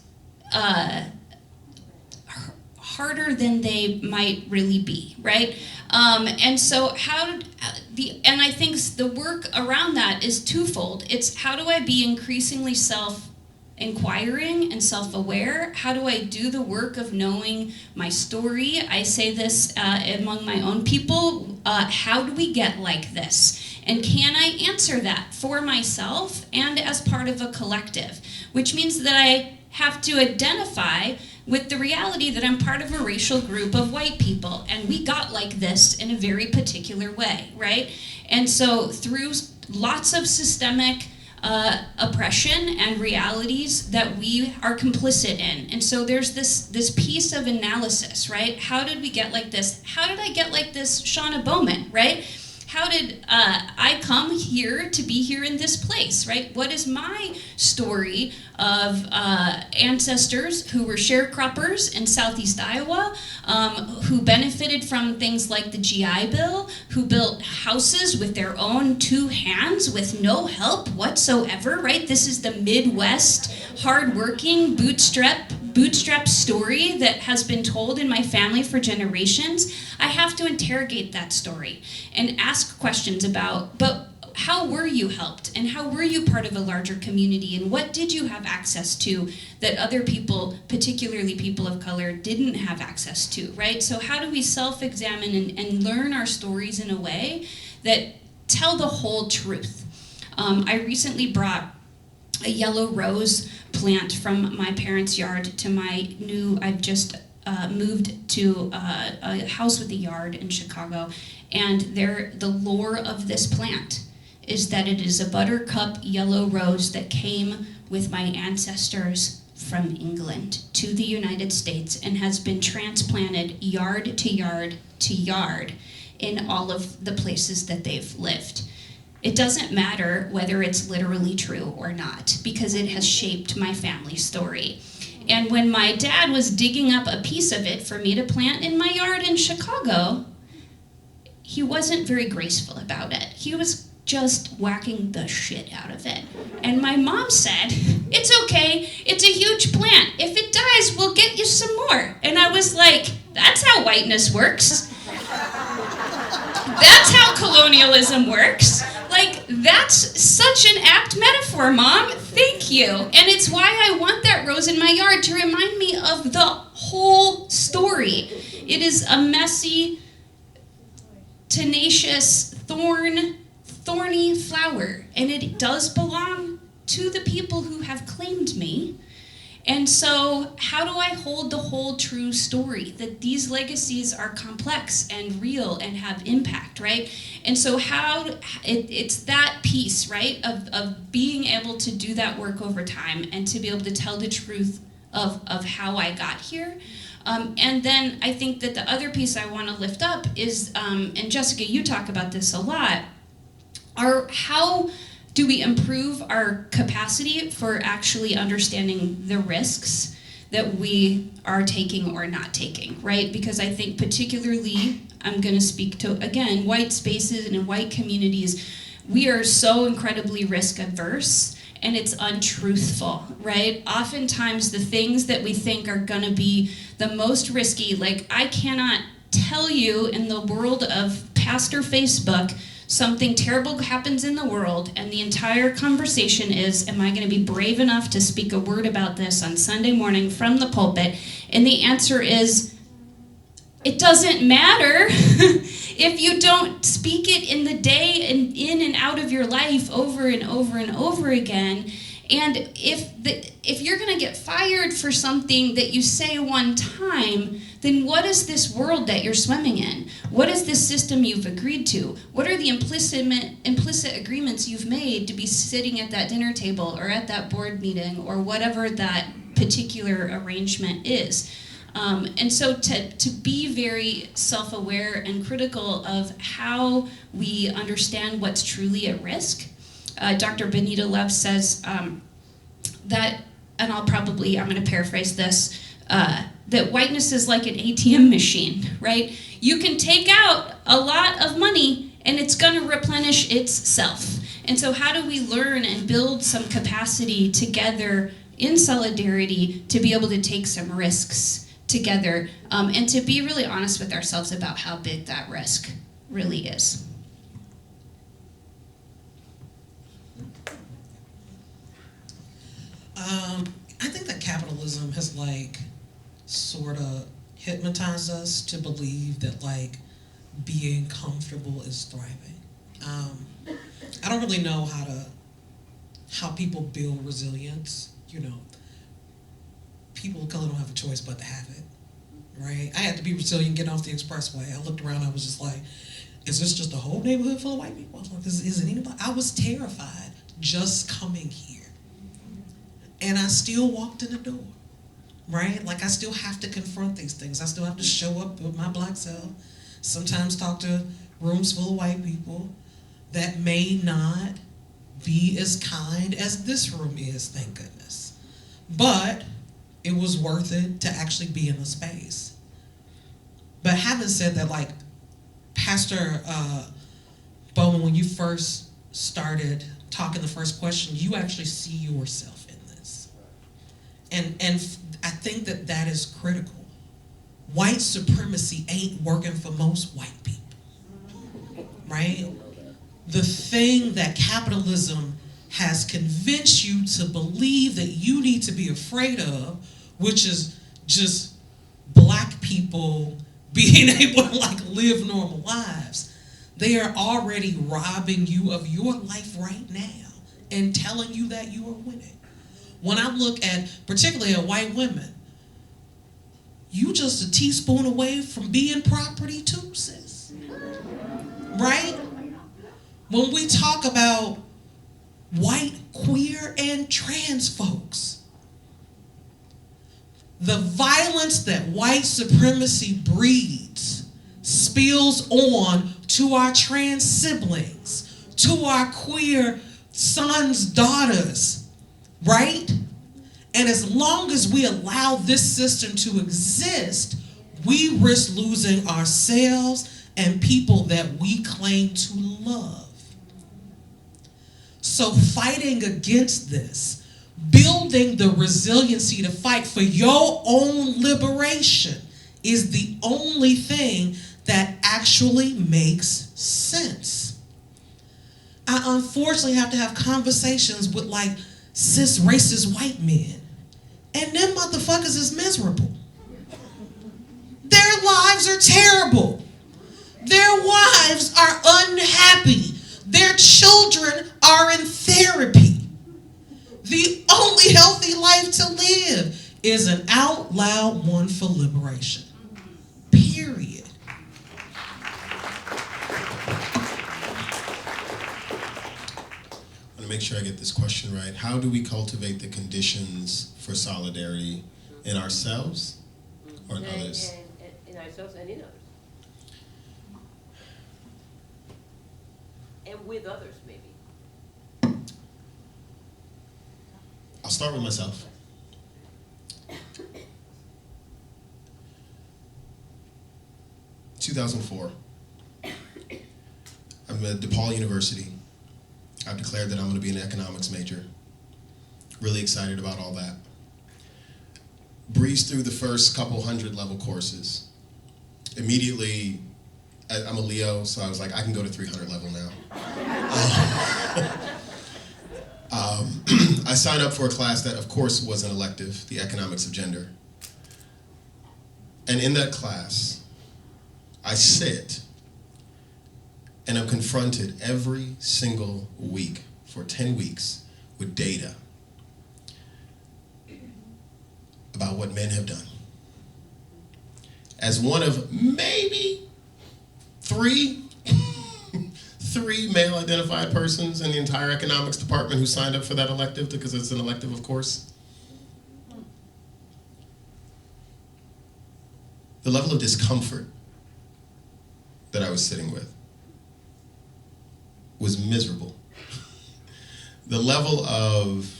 harder than they might really be, right? And so and I think the work around that is twofold. It's, how do I be increasingly self-inquiring and self-aware? How do I do the work of knowing my story? I say this among my own people. How do we get like this? And can I answer that for myself and as part of a collective? Which means that I have to identify with the reality that I'm part of a racial group of white people, and we got like this in a very particular way, right? And so through lots of systemic oppression and realities that we are complicit in. And so there's this piece of analysis, right? How did we get like this? How did I get like this, Shauna Bowman, right? How did I come here to be here in this place, right? What is my story of ancestors who were sharecroppers in Southeast Iowa, who benefited from things like the GI Bill, who built houses with their own two hands with no help whatsoever, right? This is the Midwest, hardworking, bootstrap story that has been told in my family for generations. I have to interrogate that story and ask questions about, but how were you helped? And how were you part of a larger community? And what did you have access to that other people, particularly people of color, didn't have access to, right? So how do we self-examine and learn our stories in a way that tell the whole truth? I recently brought a yellow rose plant from my parents' yard to my I've just moved to a house with a yard in Chicago, and the lore of this plant is that it is a buttercup yellow rose that came with my ancestors from England to the United States and has been transplanted yard to yard to yard in all of the places that they've lived. It doesn't matter whether it's literally true or not, because it has shaped my family story. And when my dad was digging up a piece of it for me to plant in my yard in Chicago, he wasn't very graceful about it. He was just whacking the shit out of it. And my mom said, "It's okay, it's a huge plant. If it dies, we'll get you some more." And I was like, that's how whiteness works. That's how colonialism works. Like, that's such an apt metaphor, Mom. Thank you. And it's why I want that rose in my yard, to remind me of the whole story. It is a messy, tenacious, thorny flower, and it does belong to the people who have claimed me. And so how do I hold the whole true story, that these legacies are complex and real and have impact, right? And so it's that piece, right, of being able to do that work over time and to be able to tell the truth of how I got here. And then I think that the other piece I want to lift up is, and Jessica, you talk about this a lot, how do we improve our capacity for actually understanding the risks that we are taking or not taking, right? Because I think particularly, I'm going to speak to, again, white spaces and in white communities, we are so incredibly risk averse, and it's untruthful, right? Oftentimes the things that we think are going to be the most risky, like I cannot tell you in the world of Pastor Facebook, something terrible happens in the world, and the entire conversation is, am I going to be brave enough to speak a word about this on Sunday morning from the pulpit? And the answer is, it doesn't matter if you don't speak it in the day and in and out of your life over and over and over again. And if you're going to get fired for something that you say one time, then what is this world that you're swimming in? What is this system you've agreed to? What are the implicit agreements you've made to be sitting at that dinner table or at that board meeting or whatever that particular arrangement is? And so to be very self-aware and critical of how we understand what's truly at risk. Dr. Benita Love says that, and I'm going to paraphrase this, that whiteness is like an ATM machine, right? You can take out a lot of money and it's going to replenish itself. And so how do we learn and build some capacity together in solidarity to be able to take some risks together, and to be really honest with ourselves about how big that risk really is? I think that capitalism has sort of hypnotized us to believe that being comfortable is thriving. I don't really know how people build resilience. People of color don't have a choice but to have it, right? I had to be resilient getting off the expressway. I looked around, I was just like, is this just a whole neighborhood full of white people? I was like, is it anybody? I was terrified just coming here. And I still walked in the door, right? I still have to confront these things. I still have to show up with my black self, sometimes talk to rooms full of white people that may not be as kind as this room is, thank goodness. But it was worth it to actually be in the space. But having said that, Pastor Bowman, when you first started talking the first question, you actually see yourself in this. And I think that is critical. White supremacy ain't working for most white people, right? The thing that capitalism has convinced you to believe that you need to be afraid of, which is just black people being able to live normal lives. They are already robbing you of your life right now and telling you that you are winning. When I look at, particularly at white women, you just a teaspoon away from being property too, sis. Right? When we talk about white, queer, and trans folks, the violence that white supremacy breeds spills on to our trans siblings, to our queer sons, daughters, right? And as long as we allow this system to exist, we risk losing ourselves and people that we claim to love. So fighting against this, building the resiliency to fight for your own liberation is the only thing that actually makes sense. I unfortunately have to have conversations with like cis racist white men, and them motherfuckers is miserable. Their lives are terrible. Their wives are unhappy. Their children are in therapy. The only healthy life to live is an out loud one for liberation. Period. I want to make sure I get this question right. How do we cultivate the conditions for solidarity in ourselves or in others? In ourselves and in others. And with others, maybe. I'll start with myself. In 2004, I'm at DePaul University. I've declared that I'm going to be an economics major. Really excited about all that. Breezed through the first couple hundred level courses. Immediately, I'm a Leo, so I was like, I can go to 300 level now. I signed up for a class that, of course, was an elective, the economics of gender. And in that class, I sit and I'm confronted every single week for 10 weeks with data about what men have done. As one of maybe three male-identified persons in the entire economics department who signed up for that elective, because it's an elective, of course. The level of discomfort that I was sitting with was miserable. The level of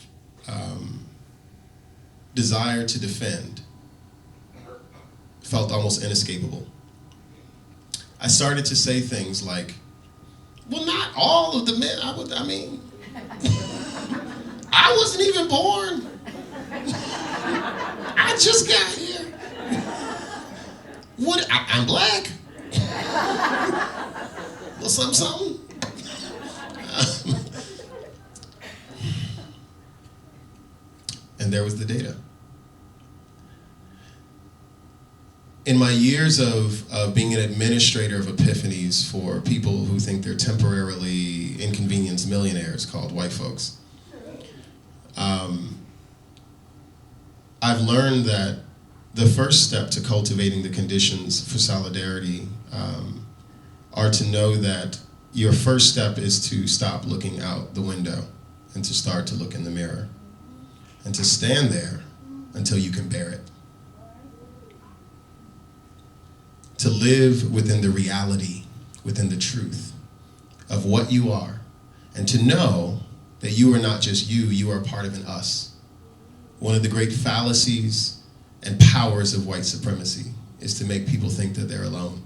desire to defend felt almost inescapable. I started to say things like, well, not all of the men, I wasn't even born. I just got here. What, I'm black? Well, something. And there was the data. In my years of being an administrator of epiphanies for people who think they're temporarily inconvenienced millionaires called white folks, I've learned that the first step to cultivating the conditions for solidarity are to know that your first step is to stop looking out the window and to start to look in the mirror and to stand there until you can bear it. To live within the reality, within the truth of what you are, and to know that you are not just you, you are part of an us. One of the great fallacies and powers of white supremacy is to make people think that they're alone.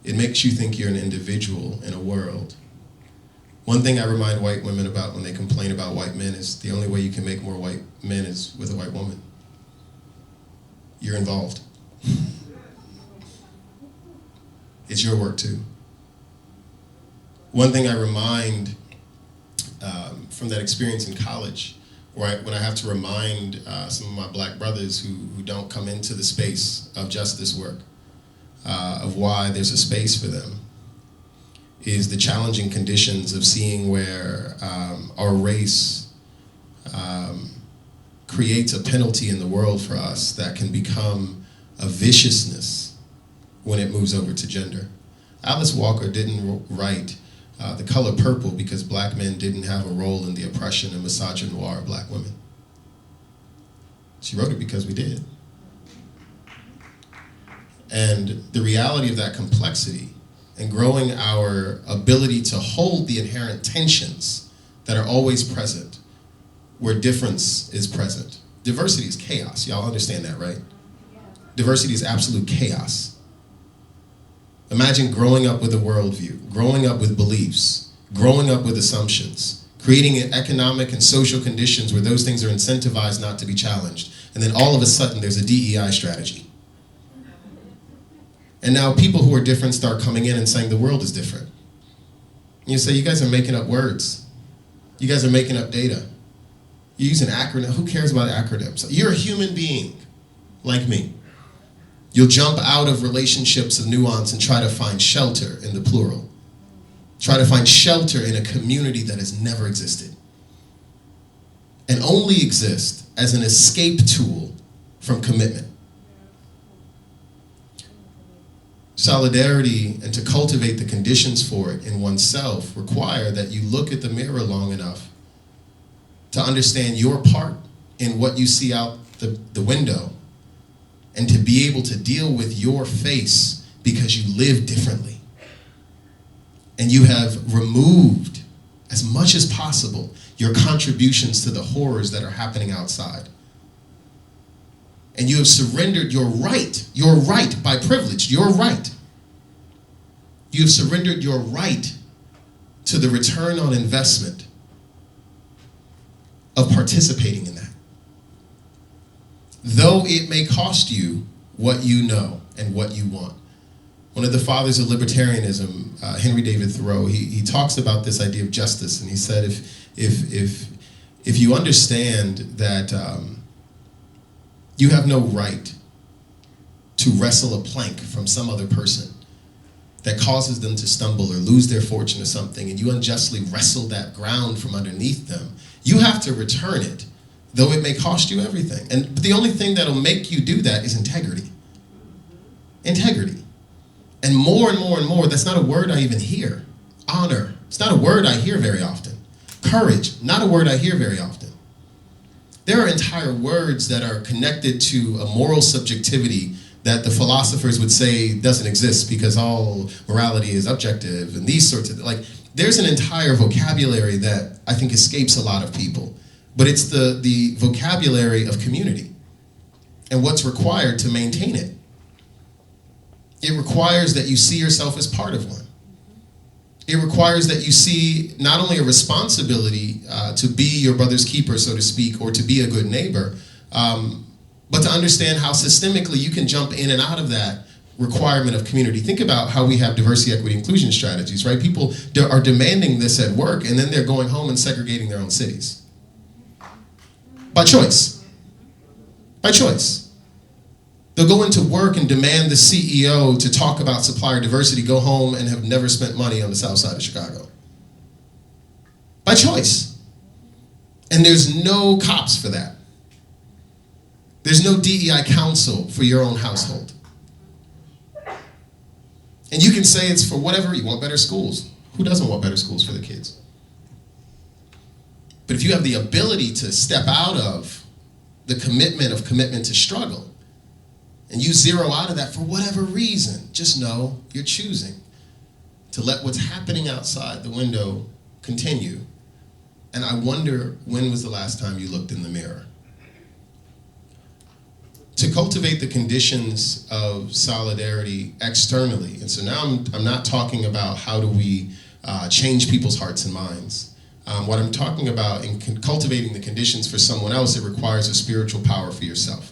It makes you think you're an individual in a world. One thing I remind white women about when they complain about white men is the only way you can make more white men is with a white woman. You're involved. It's your work too. One thing I remind from that experience in college, when I have to remind some of my black brothers who don't come into the space of justice work, of why there's a space for them, is the challenging conditions of seeing where our race creates a penalty in the world for us that can become a viciousness when it moves over to gender. Alice Walker didn't write The Color Purple because black men didn't have a role in the oppression and misogynoir of black women. She wrote it because we did. And the reality of that complexity and growing our ability to hold the inherent tensions that are always present where difference is present. Diversity is chaos. Y'all understand that, right? Diversity is absolute chaos. Imagine growing up with a worldview, growing up with beliefs, growing up with assumptions, creating economic and social conditions where those things are incentivized not to be challenged. And then all of a sudden there's a DEI strategy. And now people who are different start coming in and saying the world is different. And you say, you guys are making up words. You guys are making up data. You're using acronyms. Who cares about acronyms? You're a human being like me. You'll jump out of relationships of nuance and try to find shelter in the plural. Try to find shelter in a community that has never existed. And only exist as an escape tool from commitment. Solidarity and to cultivate the conditions for it in oneself require that you look at the mirror long enough to understand your part in what you see out the window and to be able to deal with your face because you live differently. And you have removed as much as possible your contributions to the horrors that are happening outside. And you have surrendered your right by privilege, your right. You have surrendered your right to the return on investment of participating in that. Though it may cost you what you know and what you want. One of the fathers of libertarianism, Henry David Thoreau, he talks about this idea of justice, and he said if you understand that you have no right to wrestle a plank from some other person that causes them to stumble or lose their fortune or something, and you unjustly wrestle that ground from underneath them, you have to return it, though it may cost you everything. But the only thing that'll make you do that is integrity. Integrity. And more, that's not a word I even hear. Honor, it's not a word I hear very often. Courage, not a word I hear very often. There are entire words that are connected to a moral subjectivity that the philosophers would say doesn't exist because all morality is objective and these sorts of, there's an entire vocabulary that I think escapes a lot of people, but it's the vocabulary of community and what's required to maintain it. It requires that you see yourself as part of one. It requires that you see not only a responsibility to be your brother's keeper, so to speak, or to be a good neighbor, but to understand how systemically you can jump in and out of that requirement of community. Think about how we have diversity, equity, inclusion strategies, right? People are demanding this at work, and then they're going home and segregating their own cities. By choice. By choice. They'll go into work and demand the CEO to talk about supplier diversity, go home and have never spent money on the south side of Chicago. By choice. And there's no cops for that. There's no DEI council for your own household. And you can say it's for whatever, you want better schools. Who doesn't want better schools for their kids? But if you have the ability to step out of the commitment to struggle, and you zero out of that for whatever reason, just know you're choosing to let what's happening outside the window continue. And I wonder, when was the last time you looked in the mirror? To cultivate the conditions of solidarity externally, and so now I'm not talking about how do we change people's hearts and minds. What I'm talking about in cultivating the conditions for someone else, it requires a spiritual power for yourself.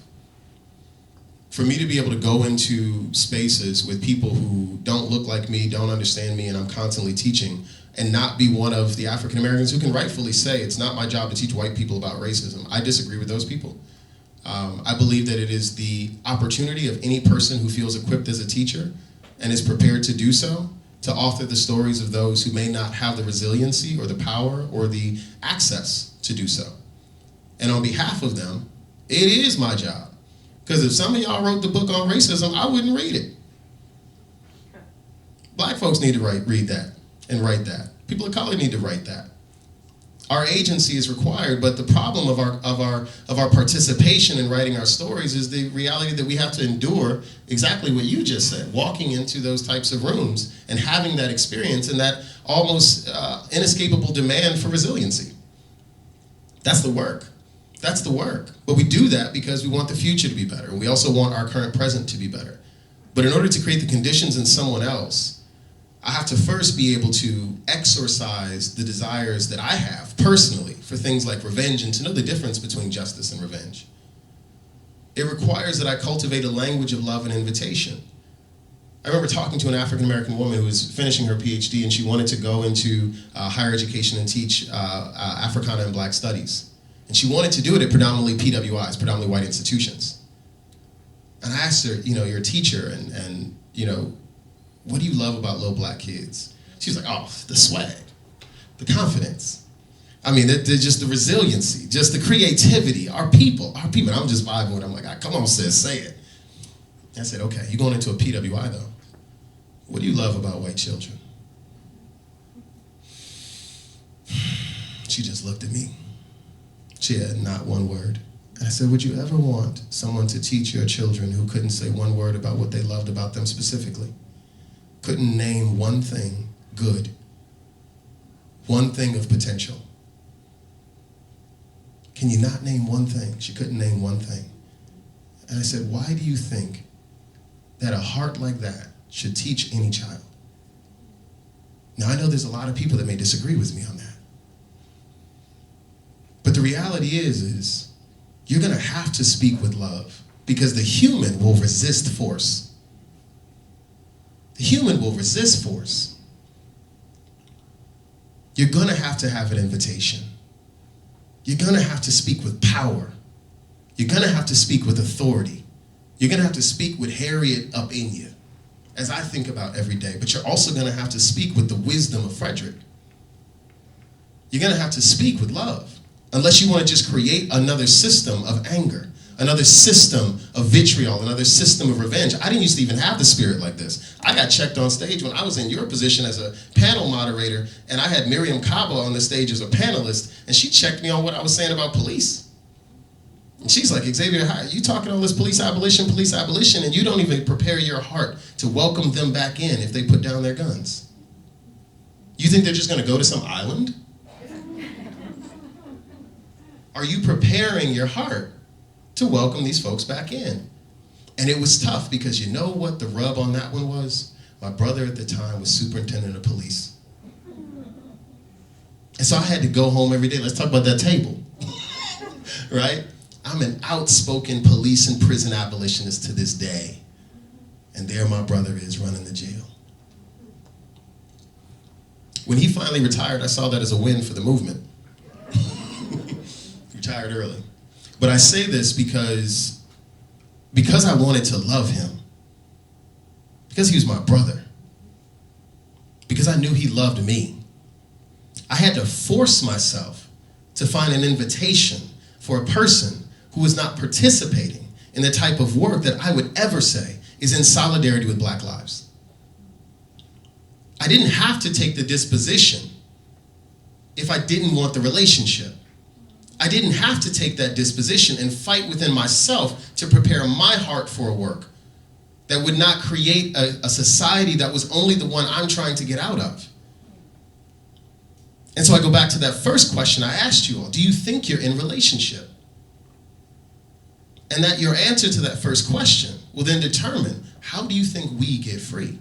For me to be able to go into spaces with people who don't look like me, don't understand me, and I'm constantly teaching, and not be one of the African Americans who can rightfully say, it's not my job to teach white people about racism. I disagree with those people. I believe that it is the opportunity of any person who feels equipped as a teacher and is prepared to do so, to author the stories of those who may not have the resiliency or the power or the access to do so. And on behalf of them, it is my job. Because if some of y'all wrote the book on racism, I wouldn't read it. Black folks need to read that and write that. People of color need to write that. Our agency is required, but the problem of our participation in writing our stories is the reality that we have to endure exactly what you just said, walking into those types of rooms and having that experience and that almost inescapable demand for resiliency. That's the work. That's the work. But we do that because we want the future to be better, and we also want our current present to be better. But in order to create the conditions in someone else, I have to first be able to exorcise the desires that I have personally for things like revenge and to know the difference between justice and revenge. It requires that I cultivate a language of love and invitation. I remember talking to an African-American woman who was finishing her PhD, and she wanted to go into higher education and teach Africana and Black studies. And she wanted to do it at predominantly PWIs, predominantly white institutions. And I asked her, you're a teacher, and what do you love about little Black kids? She was like, oh, the swag, the confidence. I mean, they're just the resiliency, just the creativity, our people. And I'm just vibing with it. I'm like, come on, sis, say it. I said, okay, you're going into a PWI though. What do you love about white children? She just looked at me. She had not one word. And I said, would you ever want someone to teach your children who couldn't say one word about what they loved about them specifically? Couldn't name one thing good, one thing of potential. Can you not name one thing? She couldn't name one thing. And I said, why do you think that a heart like that should teach any child? Now, I know there's a lot of people that may disagree with me on that. But the reality is you're going to have to speak with love because the human will resist force. The human will resist force. You're going to have an invitation. You're going to have to speak with power. You're going to have to speak with authority. You're going to have to speak with Harriet up in you, as I think about every day. But you're also going to have to speak with the wisdom of Frederick. You're going to have to speak with love, unless you want to just create another system of anger, another system of vitriol, another system of revenge. I didn't used to even have the spirit like this. I got checked on stage when I was in your position as a panel moderator, and I had Miriam Cabo on the stage as a panelist, and she checked me on what I was saying about police. And she's like, Xavier, how, you talking all this police abolition, and you don't even prepare your heart to welcome them back in if they put down their guns. You think they're just going to go to some island? Are you preparing your heart to welcome these folks back in? And it was tough because you know what the rub on that one was? My brother at the time was superintendent of police. And so I had to go home every day. Let's talk about that table, right? I'm an outspoken police and prison abolitionist to this day. And there my brother is running the jail. When he finally retired, I saw that as a win for the movement. Retired early. But I say this because I wanted to love him. Because he was my brother. Because I knew he loved me. I had to force myself to find an invitation for a person who was not participating in the type of work that I would ever say is in solidarity with Black lives. I didn't have to take the disposition if I didn't want the relationship. I didn't have to take that disposition and fight within myself to prepare my heart for a work that would not create a society that was only the one I'm trying to get out of. And so I go back to that first question I asked you all. Do you think you're in relationship? And that your answer to that first question will then determine, how do you think we get free?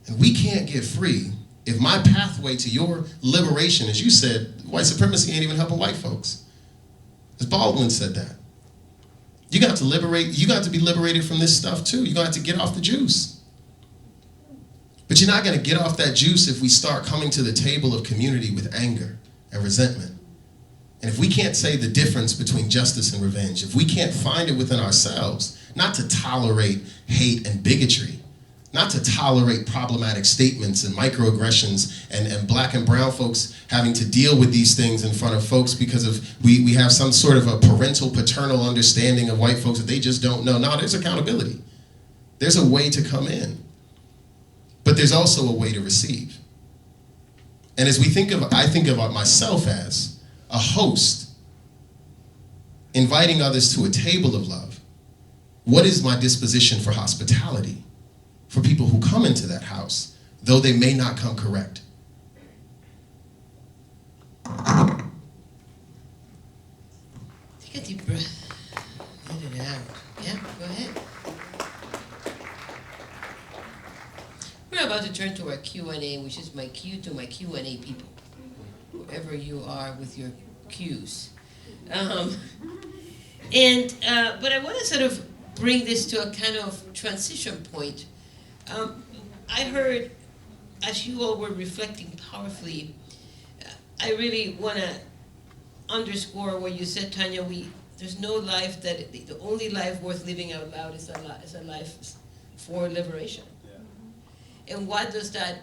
And we can't get free if my pathway to your liberation, as you said, white supremacy ain't even helping white folks. As Baldwin said that. You got to be liberated from this stuff too. You're going to have to get off the juice. But you're not going to get off that juice if we start coming to the table of community with anger and resentment. And if we can't say the difference between justice and revenge, if we can't find it within ourselves, not to tolerate hate and bigotry, not to tolerate problematic statements and microaggressions and Black and brown folks having to deal with these things in front of folks because of we have some sort of a paternal understanding of white folks that they just don't know. No, there's accountability. There's a way to come in. But there's also a way to receive. And as I think about myself as a host, inviting others to a table of love. What is my disposition for hospitality for people who come into that house, though they may not come correct? Take a deep breath. Let it out. Yeah, go ahead. We're about to turn to our Q&A, which is my cue to my Q&A people, wherever you are with your cues. But I want to sort of bring this to a kind of transition point. I heard, as you all were reflecting powerfully, I really want to underscore what you said, Tanya. There's no life that the only life worth living out loud is a life for liberation. Yeah. And what is that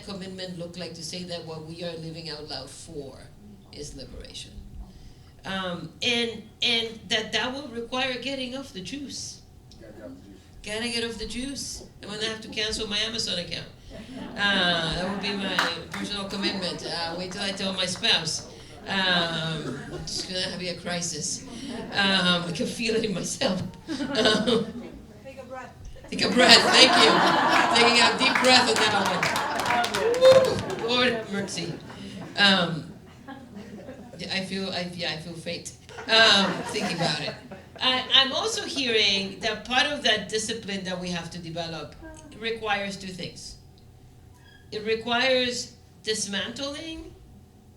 commitment look like to say that what we are living out loud for is liberation? And that will require getting off the juice. Gotta get off the juice. I'm gonna have to cancel my Amazon account. That would be my personal commitment. Wait till I tell my spouse. It's gonna be a crisis. I can feel it in myself. Take a breath. Take a breath. Thank you. Taking a deep breath on that one. Woo, Lord have mercy. I feel faint thinking about it. I'm also hearing that part of that discipline that we have to develop requires two things. It requires dismantling,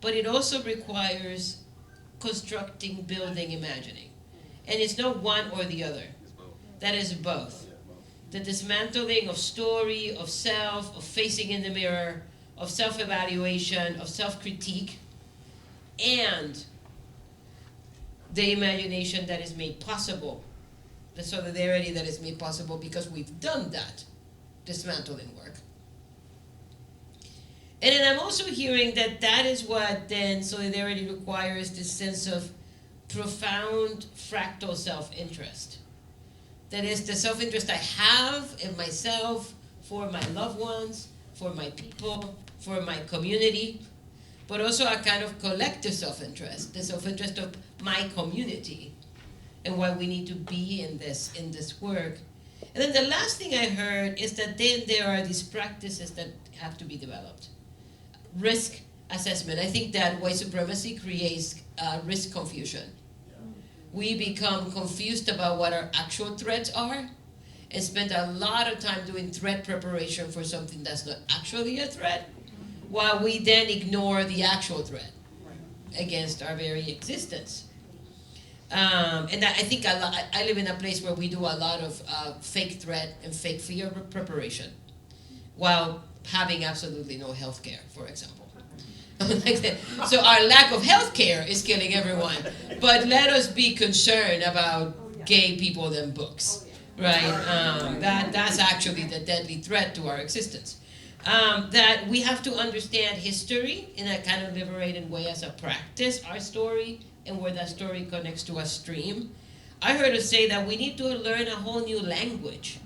but it also requires constructing, building, imagining. And it's not one or the other. That is both. The dismantling of story, of self, of facing in the mirror, of self-evaluation, of self-critique, and the imagination that is made possible, the solidarity that is made possible because we've done that dismantling work. And then I'm also hearing that is what then solidarity requires, this sense of profound fractal self-interest. That is the self-interest I have in myself, for my loved ones, for my people, for my community, but also a kind of collective self-interest, the self-interest of my community and why we need to be in this work. And then the last thing I heard is that then there are these practices that have to be developed. Risk assessment. I think that white supremacy creates risk confusion. We become confused about what our actual threats are and spend a lot of time doing threat preparation for something that's not actually a threat, while we then ignore the actual threat against our very existence. And I think I live in a place where we do a lot of fake threat and fake fear preparation, while having absolutely no health care, for example. So our lack of health care is killing everyone. But let us be concerned about gay people and books, right? That's actually the deadly threat to our existence. That we have to understand history in a kind of liberated way as a practice, our story, and where that story connects to a stream. I heard us say that we need to learn a whole new language.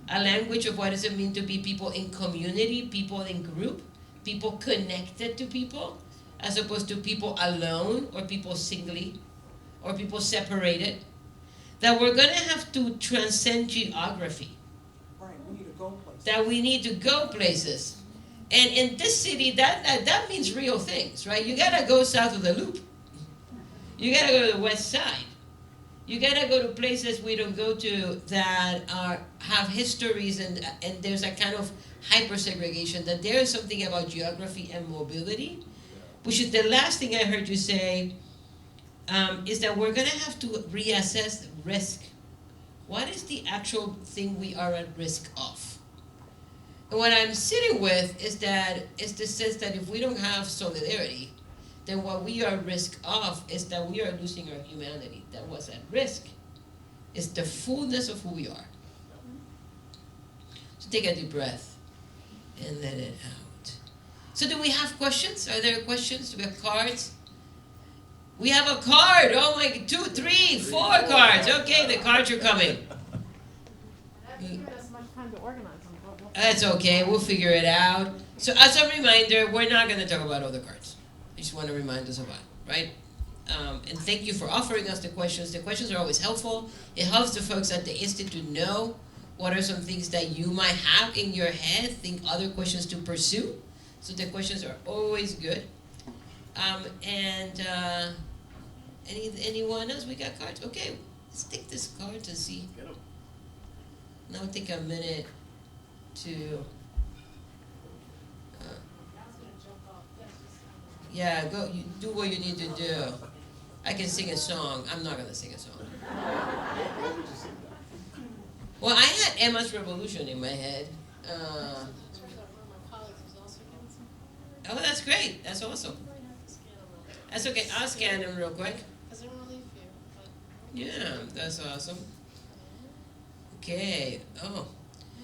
A language of what does it mean to be people in community, people in group, people connected to people, as opposed to people alone, or people singly, or people separated. That we're gonna have to transcend geography. Right, we need to go places. That we need to go places. And in this city, that means real things, right? You gotta go south of the loop. You gotta go to the west side. You gotta go to places we don't go to that have histories, and there's a kind of hyper-segregation, that there is something about geography and mobility, which is the last thing I heard you say, is that we're gonna have to reassess risk. What is the actual thing we are at risk of? And what I'm sitting with is the sense that if we don't have solidarity, then what we are at risk of is that we are losing our humanity. That what's at risk is the fullness of who we are. So take a deep breath and let it out. So do we have questions? Are there questions? Do we have cards? We have a card. Oh my, 2, 3, 4 cards. Okay, the cards are coming. That's given us much time to organize them. That's okay, we'll figure it out. So as a reminder, we're not going to talk about other cards. I just want to remind us of that, right? And thank you for offering us the questions. The questions are always helpful. It helps the folks at the Institute know what are some things that you might have in your head, think other questions to pursue. So the questions are always good. Anyone else? We got cards? Okay, let's take this card to see. Now take a minute to... yeah, go. You do what you need to do. I can sing a song. I'm not gonna sing a song. Well, I had Emma's Revolution in my head. Oh, that's great. That's awesome. That's okay. I'll scan them real quick. Yeah, that's awesome. Okay. Oh.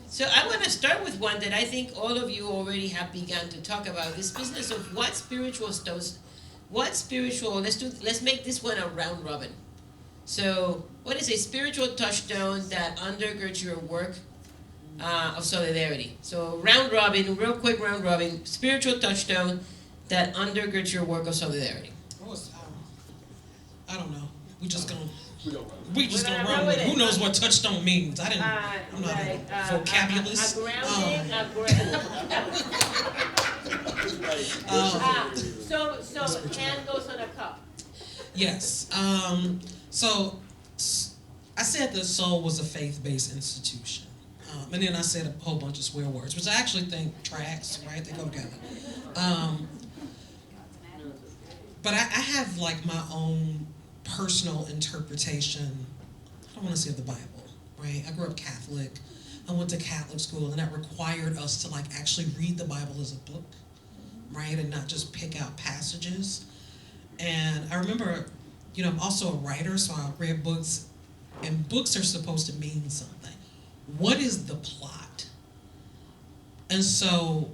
So I want to start with one that I think all of you already have begun to talk about, this business of let's make this one a round robin. So what is a spiritual touchstone that undergirds your work of solidarity? So round robin, real quick round robin, spiritual touchstone that undergirds your work of solidarity. I don't know. We just gonna gonna run run with with it. it. Who knows what touchstone means? I'm not a vocabulist. A grounding, so hand goes on a cup. Yes. So I said the Soul was a faith-based institution. And then I said a whole bunch of swear words, which I actually think tracks, right? They go together. But I have like my own personal interpretation, I don't want to say of the Bible, right? I grew up Catholic. I went to Catholic school, and that required us to like actually read the Bible as a book, right? And not just pick out passages. And I remember, I'm also a writer, so I read books, and books are supposed to mean something. What is the plot? And so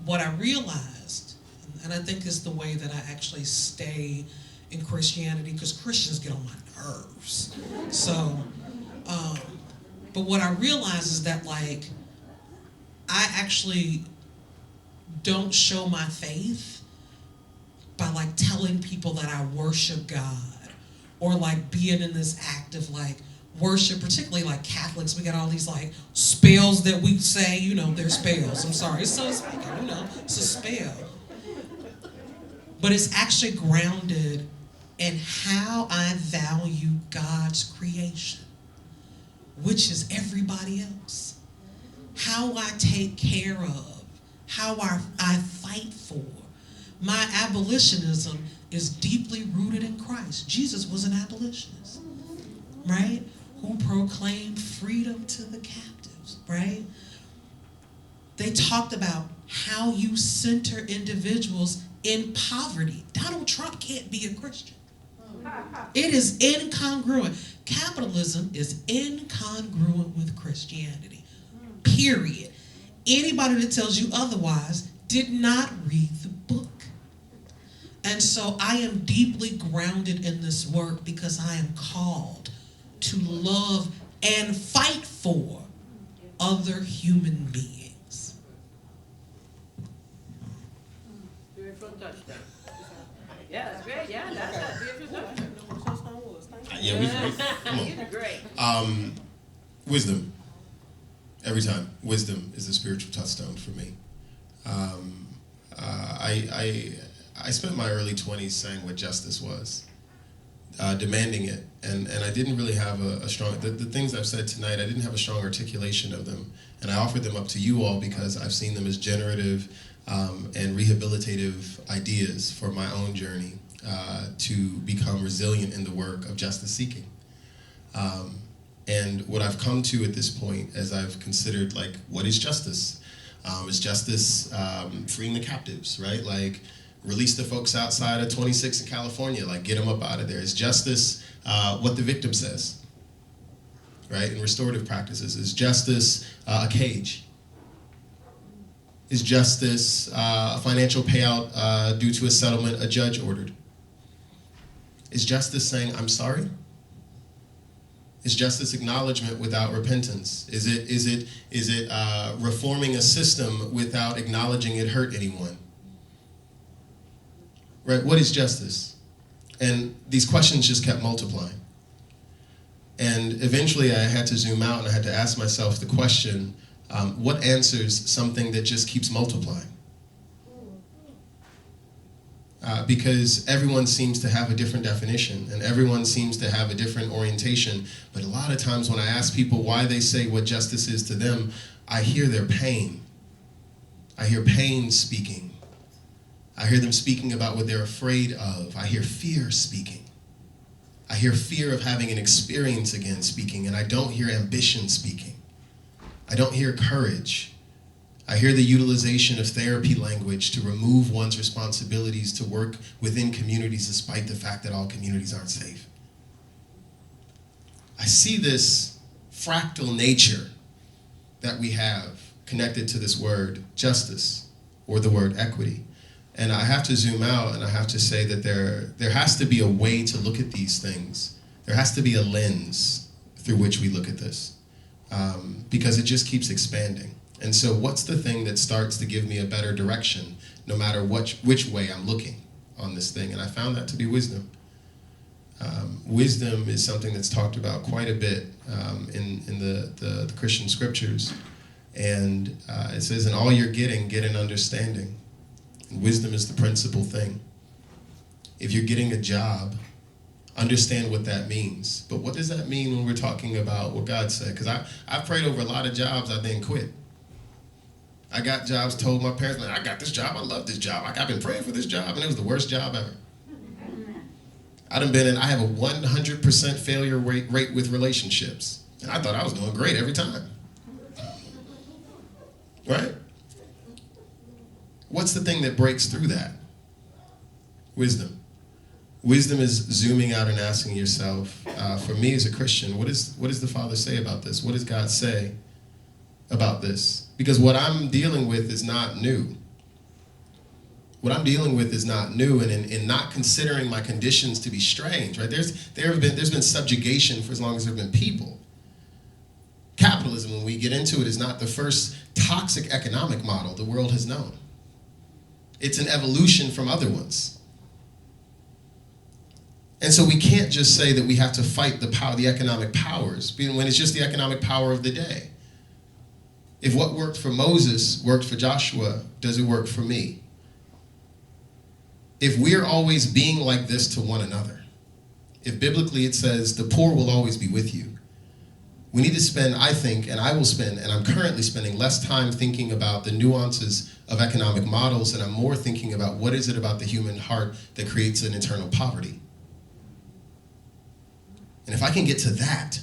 what I realized, and I think is the way that I actually stay in Christianity, because Christians get on my nerves. So, but what I realize is that like, I actually don't show my faith by like telling people that I worship God, or like being in this act of like worship, particularly like Catholics. We got all these like spells that we say, they're spells. I'm sorry, it's so speaking, it's a spell. But it's actually grounded in how I value God's creation, which is everybody else. How I take care of, how I fight for. My abolitionism is deeply rooted in Christ. Jesus was an abolitionist, right? Who proclaimed freedom to the captives, right? They talked about how you center individuals in poverty. Donald Trump can't be a Christian. It is incongruent. Capitalism is incongruent with Christianity, period. Anybody that tells you otherwise did not read the book. And so I am deeply grounded in this work because I am called to love and fight for other human beings. Spiritual touchdown. Yeah, that's great. Yeah, that's a spiritual touchdown. Come on. You did great. Wisdom. Every time, wisdom is a spiritual touchstone for me. I spent my early 20s saying what justice was, demanding it, and I didn't really have a strong, the things I've said tonight, I didn't have a strong articulation of them, and I offered them up to you all because I've seen them as generative and rehabilitative ideas for my own journey to become resilient in the work of justice seeking. And what I've come to at this point, as I've considered, like, what is justice? Is justice freeing the captives, right? Like, release the folks outside of 26 in California, like, get them up out of there. Is justice what the victim says, right? In restorative practices, is justice a cage? Is justice a financial payout due to a settlement a judge ordered? Is justice saying, I'm sorry? Is justice acknowledgement without repentance? Is it reforming a system without acknowledging it hurt anyone? Right? What is justice? And these questions just kept multiplying. And eventually I had to zoom out and I had to ask myself the question, what answers something that just keeps multiplying? Because everyone seems to have a different definition and everyone seems to have a different orientation. But a lot of times when I ask people why they say what justice is to them, I hear their pain. I hear pain speaking. I hear them speaking about what they're afraid of. I hear fear speaking. I hear fear of having an experience again speaking, and I don't hear ambition speaking. I don't hear courage. I hear the utilization of therapy language to remove one's responsibilities to work within communities despite the fact that all communities aren't safe. I see this fractal nature that we have connected to this word justice or the word equity. And I have to zoom out and I have to say that there has to be a way to look at these things. There has to be a lens through which we look at this because it just keeps expanding. And so what's the thing that starts to give me a better direction no matter which way I'm looking on this thing? And I found that to be wisdom. Wisdom is something that's talked about quite a bit in the Christian scriptures. And it says, in all you're getting, get an understanding. And wisdom is the principal thing. If you're getting a job, understand what that means. But what does that mean when we're talking about what God said? Because I've prayed over a lot of jobs, I then quit. I got jobs, told my parents, man, I got this job, I love this job. I've been praying for this job, and it was the worst job ever. I have a 100% failure rate with relationships. And I thought I was doing great every time. Right? What's the thing that breaks through that? Wisdom. Wisdom is zooming out and asking yourself, for me as a Christian, what does the Father say about this? What does God say about this? Because what I'm dealing with is not new. What I'm dealing with is not new, and in not considering my conditions to be strange, right? There's been subjugation for as long as there have been people. Capitalism, when we get into it, is not the first toxic economic model the world has known. It's an evolution from other ones. And so we can't just say that we have to fight the economic powers, when it's just the economic power of the day. If what worked for Moses worked for Joshua, does it work for me? If we're always being like this to one another, if biblically it says the poor will always be with you, we need to spend, I think, and I will spend, and I'm currently spending less time thinking about the nuances of economic models, and I'm more thinking about what is it about the human heart that creates an internal poverty. And if I can get to that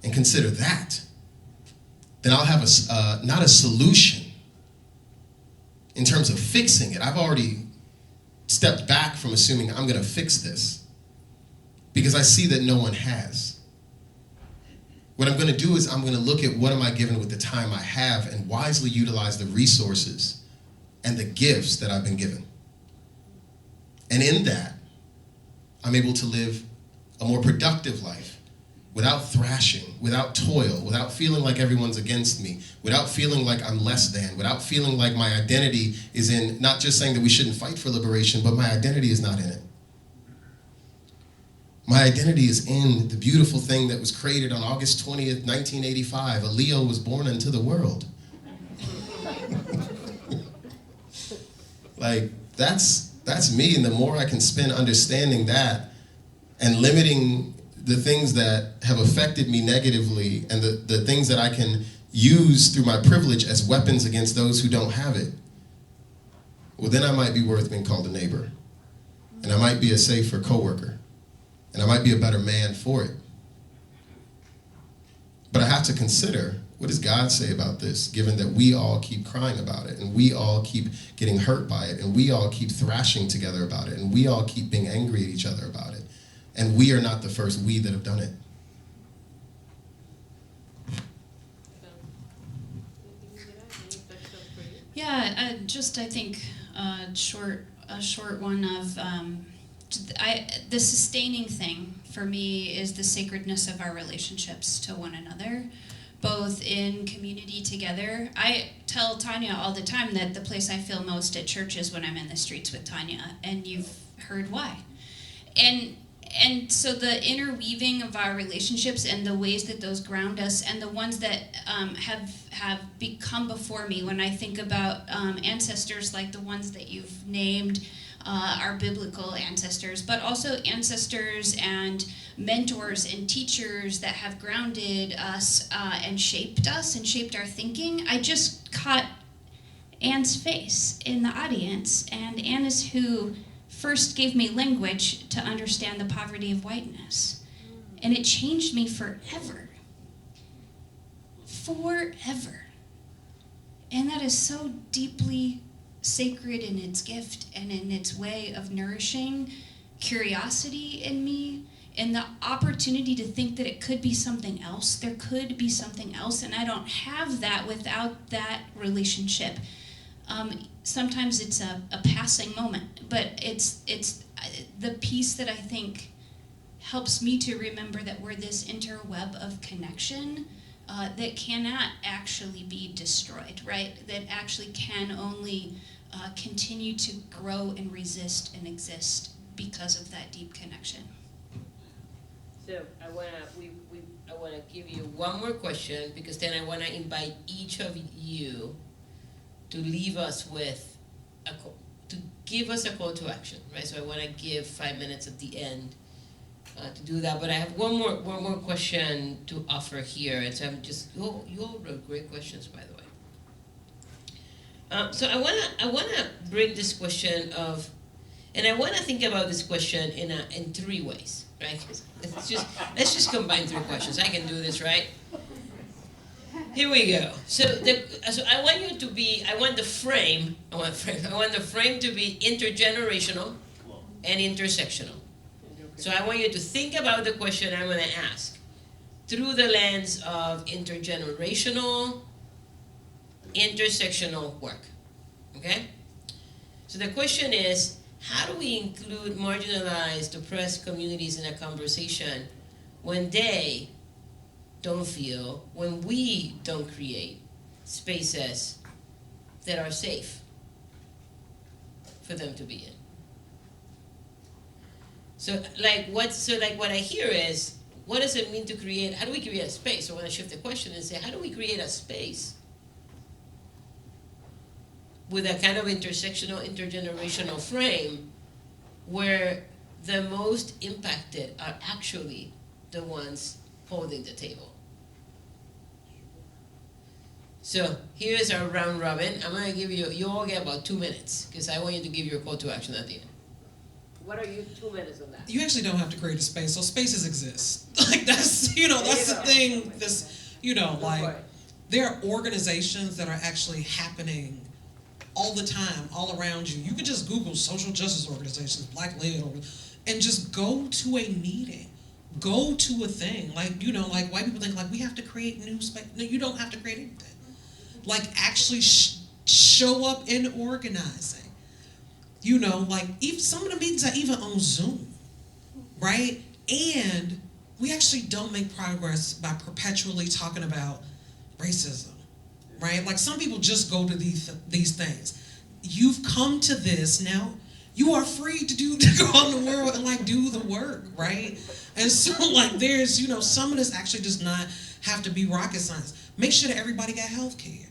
and consider that, then I'll have not a solution in terms of fixing it. I've already stepped back from assuming I'm going to fix this because I see that no one has. What I'm going to do is I'm going to look at what am I given with the time I have and wisely utilize the resources and the gifts that I've been given. And in that, I'm able to live a more productive life without thrashing, without toil, without feeling like everyone's against me, without feeling like I'm less than, without feeling like my identity is in, not just saying that we shouldn't fight for liberation, but my identity is not in it. My identity is in the beautiful thing that was created on August 20th, 1985. A Leo was born into the world. Like, that's me, and the more I can spend understanding that and limiting the things that have affected me negatively and the things that I can use through my privilege as weapons against those who don't have it, well, then I might be worth being called a neighbor. And I might be a safer coworker. And I might be a better man for it. But I have to consider, what does God say about this, given that we all keep crying about it, and we all keep getting hurt by it, and we all keep thrashing together about it, and we all keep being angry at each other about it. And we are not the first we that have done it. Yeah, I think a short one of the sustaining thing for me is the sacredness of our relationships to one another, both in community together. I tell Tanya all the time that the place I feel most at church is when I'm in the streets with Tanya, and you've heard why. And so the interweaving of our relationships and the ways that those ground us, and the ones that have become before me, when I think about ancestors like the ones that you've named, our biblical ancestors, but also ancestors and mentors and teachers that have grounded us and shaped our thinking. I just caught Anne's face in the audience, and Anne is who first gave me language to understand the poverty of whiteness. And it changed me forever. Forever. And that is so deeply sacred in its gift and in its way of nourishing curiosity in me, and the opportunity to think that it could be something else. There could be something else, and I don't have that without that relationship. Sometimes it's a passing moment, but it's the piece that I think helps me to remember that we're this interweb of connection that cannot actually be destroyed, right? That actually can only continue to grow and resist and exist because of that deep connection. So I wanna give you one more question, because then I wanna invite each of you to leave us with to give us a call to action, right? So I want to give 5 minutes at the end to do that. But I have one more question to offer here, and so I'm just you all wrote great questions, by the way. So I wanna bring this question of, and I wanna think about this question in three ways, right? Let's just combine three questions. I can do this, right? Here we go. So I want you to be. I want the frame to be intergenerational and intersectional. So I want you to think about the question I'm going to ask through the lens of intergenerational, intersectional work. Okay? So the question is, how do we include marginalized, oppressed communities in a conversation when they don't feel, when we don't create spaces that are safe for them to be in? So what I hear is, what does it mean to create, how do we create a space? So I want to shift the question and say, how do we create a space with a kind of intersectional, intergenerational frame where the most impacted are actually the ones holding the table? So here's our round robin. I'm going to give you all get about 2 minutes, because I want you to give your call to action at the end. What are you 2 minutes on that? You actually don't have to create a space, so spaces exist. Like that's the thing. There are organizations that are actually happening all the time, all around you. You can just Google social justice organizations, Black-led, and just go to a meeting. Go to a thing. Like white people think like we have to create new space. No, you don't have to create anything. Like actually show up in organizing. Even some of the meetings are even on Zoom, right? And we actually don't make progress by perpetually talking about racism, right? Like some people just go to these things. You've come to this now. You are free to go out in the world and do the work, right? And so there's some of this actually does not have to be rocket science. Make sure that everybody got health care.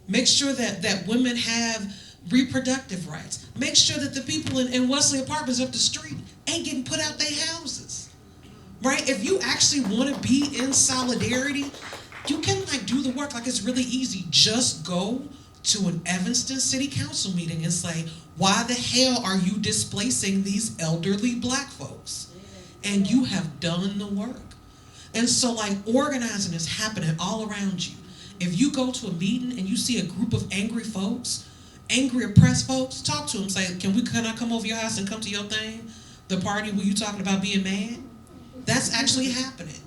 Make sure that women have reproductive rights. Make sure that the people in Wesley Apartments up the street ain't getting put out their houses, right? If you actually want to be in solidarity, you can do the work. It's really easy. Just go to an Evanston City Council meeting and say, why the hell are you displacing these elderly Black folks? And you have done the work. And so organizing is happening all around you. If you go to a meeting and you see a group of angry folks, angry oppressed folks, talk to them. Say, can I come over your house and come to your thing? The party where you talking about being mad? That's actually happening.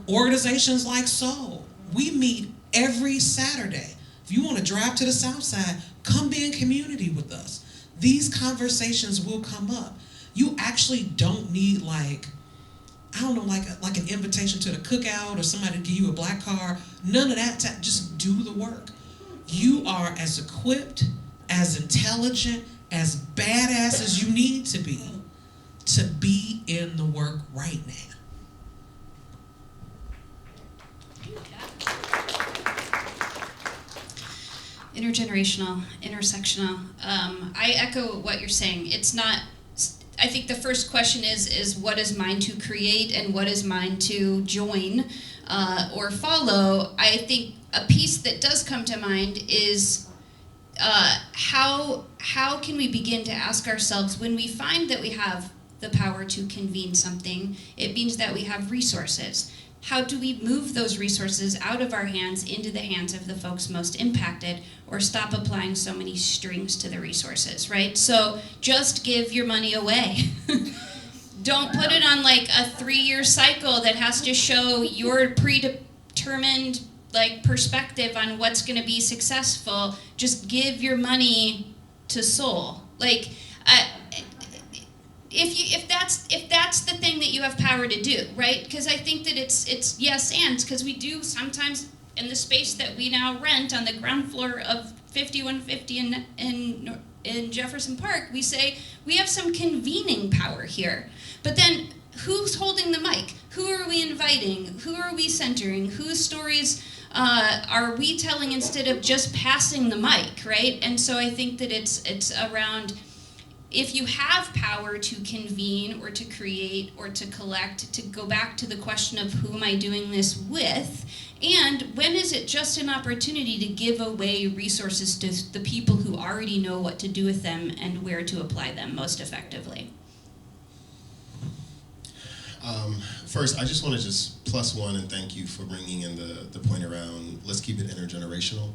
Organizations like Soul, we meet every Saturday. If you want to drive to the South Side, come be in community with us. These conversations will come up. You actually don't need I don't know, like an invitation to the cookout or somebody to give you a black card. None of that. Just do the work. You are as equipped, as intelligent, as badass as you need to be in the work right now. Intergenerational, intersectional. I echo what you're saying. It's not, I think the first question is what is mine to create and what is mine to join or follow. I think a piece that does come to mind is how can we begin to ask ourselves, when we find that we have the power to convene something, it means that we have resources. How do we move those resources out of our hands into the hands of the folks most impacted, or stop applying so many strings to the resources, right? So just give your money away. Don't put it on like a 3-year cycle that has to show your predetermined like perspective on what's going to be successful. Just give your money to soul. Like, if that's the thing that you have power to do, right? Because I think that it's yes and, because we do sometimes in the space that we now rent on the ground floor of 5150 in Jefferson Park, we say we have some convening power here. But then who's holding the mic? Who are we inviting? Who are we centering? Whose stories are we telling instead of just passing the mic, right? And so I think that it's around, if you have power to convene or to create or to collect, to go back to the question of who am I doing this with, and when is it just an opportunity to give away resources to the people who already know what to do with them and where to apply them most effectively. First, I just want to just plus one and thank you for bringing in the point around let's keep it intergenerational.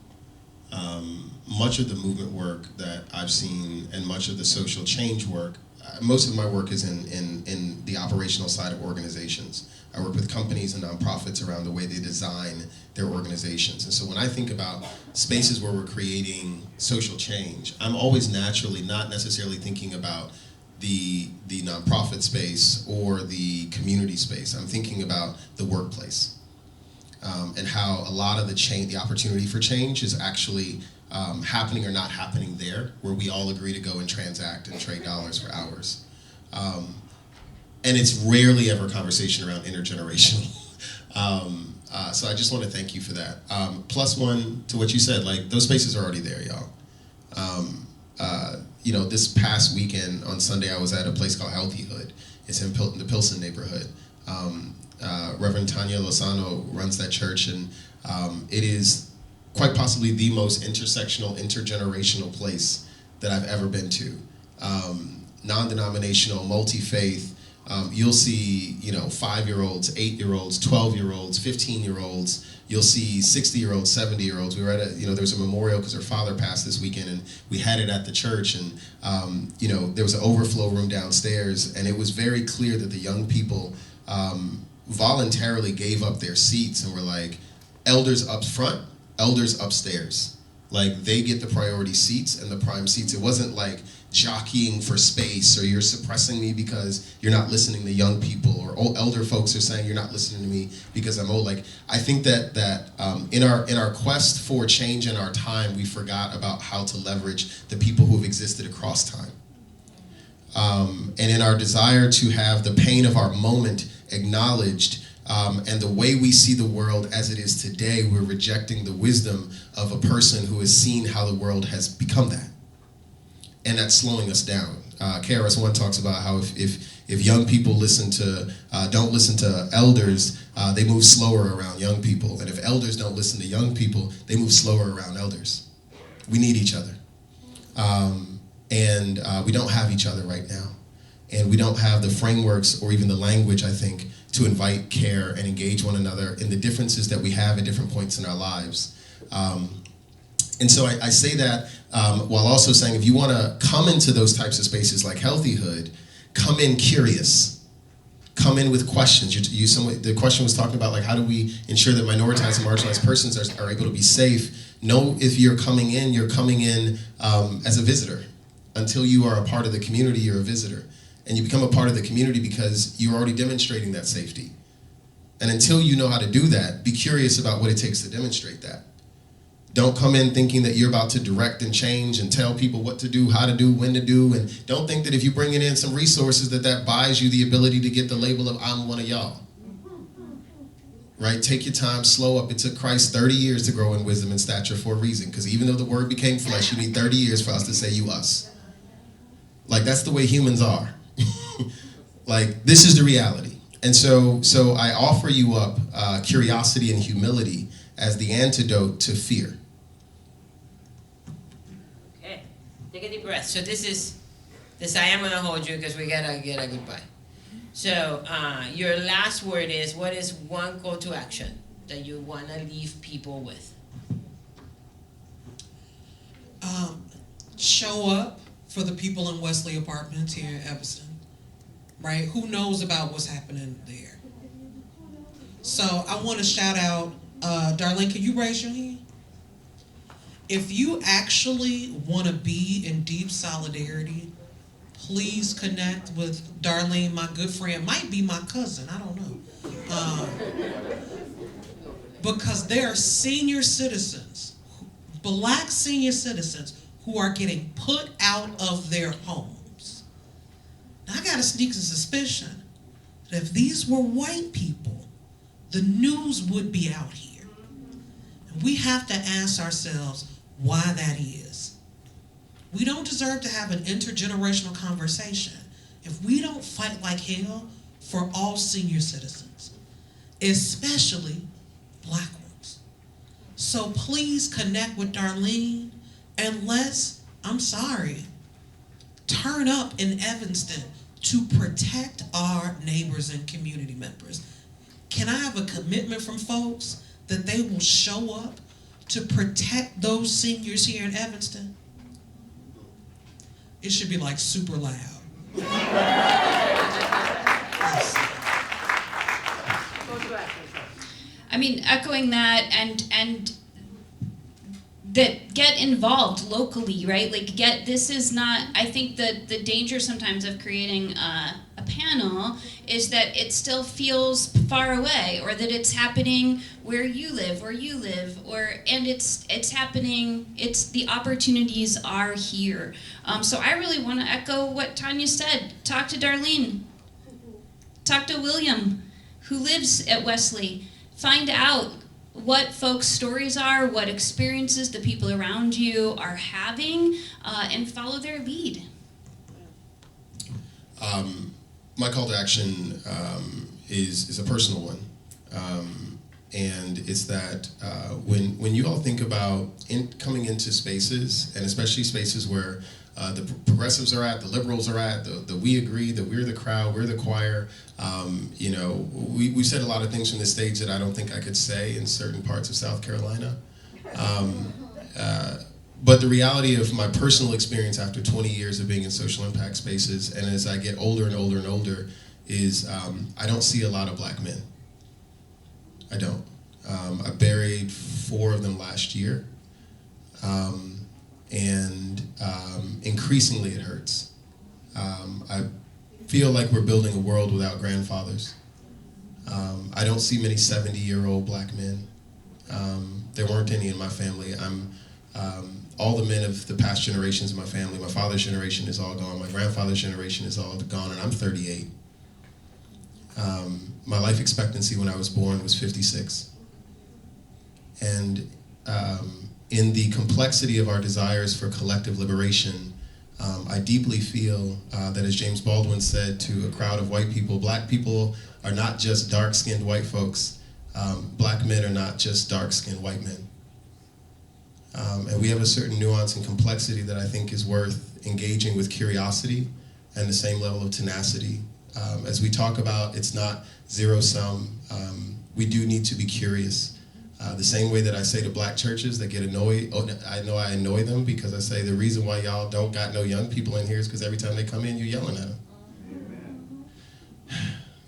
Much of the movement work that I've seen and much of the social change work, most of my work is in the operational side of organizations. I work with companies and nonprofits around the way they design their organizations. And so when I think about spaces where we're creating social change, I'm always naturally not necessarily thinking about the nonprofit space or the community space. I'm thinking about the workplace. And how a lot of the opportunity for change is actually happening or not happening there, where we all agree to go and transact and trade dollars for hours. And it's rarely ever a conversation around intergenerational. So I just want to thank you for that. Plus one to what you said, like those spaces are already there, y'all. This past weekend on Sunday, I was at a place called Healthyhood. It's in the Pilsen neighborhood. Reverend Tanya Lozano runs that church, and it is quite possibly the most intersectional, intergenerational place that I've ever been to. Non-denominational, multi-faith. You'll see, 5-year-olds, 8-year-olds, 12-year-olds, 15-year-olds. You'll see 60-year-olds, 70-year-olds. We were at there was a memorial because her father passed this weekend, and we had it at the church, and there was an overflow room downstairs, and it was very clear that the young people voluntarily gave up their seats and were like, elders up front, elders upstairs. Like, they get the priority seats and the prime seats. It wasn't like jockeying for space, or you're suppressing me because you're not listening to young people, or elder folks are saying you're not listening to me because I'm old. Like, I think that in our quest for change in our time, we forgot about how to leverage the people who have existed across time. And in our desire to have the pain of our moment acknowledged, and the way we see the world as it is today, we're rejecting the wisdom of a person who has seen how the world has become that. And that's slowing us down. KRS-One talks about how if young people don't listen to elders, they move slower around young people. And if elders don't listen to young people, they move slower around elders. We need each other. And we don't have each other right now. And we don't have the frameworks or even the language, I think, to invite, care, and engage one another in the differences that we have at different points in our lives. And so I say that while also saying, if you want to come into those types of spaces like Healthyhood, come in curious. Come in with questions. The question was talking about, like, how do we ensure that minoritized and marginalized persons are able to be safe? Know if you're coming in as a visitor. Until you are a part of the community, you're a visitor. And you become a part of the community because you're already demonstrating that safety. And until you know how to do that, be curious about what it takes to demonstrate that. Don't come in thinking that you're about to direct and change and tell people what to do, how to do, when to do, and don't think that if you're bringing in some resources that buys you the ability to get the label of I'm one of y'all. Right? Take your time, slow up. It took Christ 30 years to grow in wisdom and stature for a reason, because even though the word became flesh, you need 30 years for us to say you us. Like, that's the way humans are. Like, this is the reality. And so I offer you up curiosity and humility as the antidote to fear. Okay, take a deep breath. So this I am gonna hold you because we gotta get a goodbye. So your last word is, what is one call to action that you wanna leave people with? Show up for the people in Wesley Apartments here in Evanston, right? Who knows about what's happening there? So I want to shout out, Darlene, can you raise your hand? If you actually want to be in deep solidarity, please connect with Darlene, my good friend, might be my cousin, I don't know. Because there are senior citizens, Black senior citizens, who are getting put out of their homes. Now, I got a sneaking suspicion that if these were white people, the news would be out here. And we have to ask ourselves why that is. We don't deserve to have an intergenerational conversation if we don't fight like hell for all senior citizens, especially Black ones. So please connect with Darlene, and let's, I'm sorry, turn up in Evanston to protect our neighbors and community members. Can I have a commitment from folks that they will show up to protect those seniors here in Evanston? It should be like super loud. I mean, echoing that and that get involved locally, right? Like this is not, I think that the danger sometimes of creating a panel is that it still feels far away, or that it's happening where you live, and it's happening, the opportunities are here. So I really want to echo what Tanya said. Talk to Darlene. Talk to William, who lives at Wesley. Find out what folks' stories are, what experiences the people around you are having, and follow their lead. My call to action is a personal one, and it's that when you all think about coming into spaces, and especially spaces where the progressives are at, the liberals are at, the we agree, that we're the crowd, we're the choir. You know, we've said a lot of things from this stage that I don't think I could say in certain parts of South Carolina. But the reality of my personal experience after 20 years of being in social impact spaces, and as I get older and older and older, is I don't see a lot of Black men. I don't. I buried 4 of them last year. And increasingly it hurts. I feel like we're building a world without grandfathers. I don't see many 70-year-old Black men. There weren't any in my family. All the men of the past generations of my family, my father's generation is all gone, my grandfather's generation is all gone, and I'm 38. My life expectancy when I was born was 56. And in the complexity of our desires for collective liberation, I deeply feel that, as James Baldwin said to a crowd of white people, Black people are not just dark-skinned white folks. Black men are not just dark-skinned white men. And we have a certain nuance and complexity that I think is worth engaging with curiosity and the same level of tenacity. As we talk about, it's not zero-sum. We do need to be curious. The same way that I say to Black churches that get annoyed, I know I annoy them because I say the reason why y'all don't got no young people in here is because every time they come in, you're yelling at them.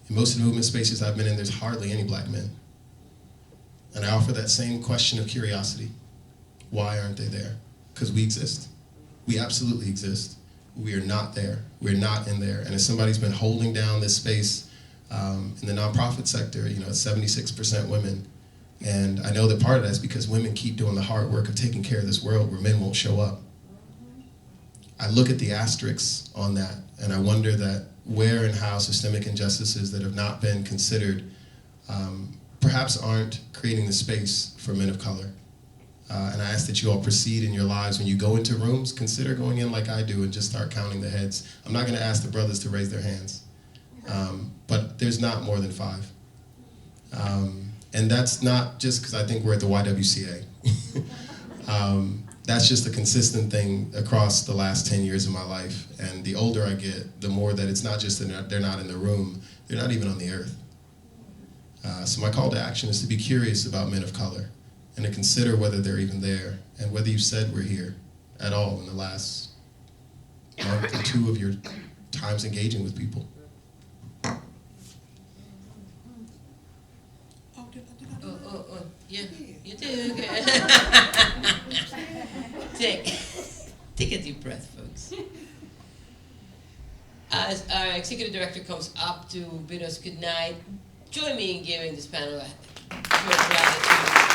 In most of the movement spaces I've been in, there's hardly any Black men. And I offer that same question of curiosity. Why aren't they there? Because we exist. We absolutely exist. we are not there. We're not in there. And as somebody's been holding down this space in the nonprofit sector, you know, it's 76% women. And I know that part of that is because women keep doing the hard work of taking care of this world where men won't show up. I look at the asterisks on that, and I wonder that where and how systemic injustices that have not been considered perhaps aren't creating the space for men of color. And I ask that you all proceed in your lives. When you go into rooms, consider going in like I do and just start counting the heads. I'm not going to ask the brothers to raise their hands, but there's not more than 5. And that's not just because I think we're at the YWCA. That's just a consistent thing across the last 10 years of my life. And the older I get, the more that it's not just that they're not in the room, they're not even on the earth. So my call to action is to be curious about men of color and to consider whether they're even there and whether you've said we're here at all in the last month or 2 of your times engaging with people. Yeah, you do. Take a deep breath, folks. As our executive director comes up to bid us good night, join me in giving this panel a gratitude.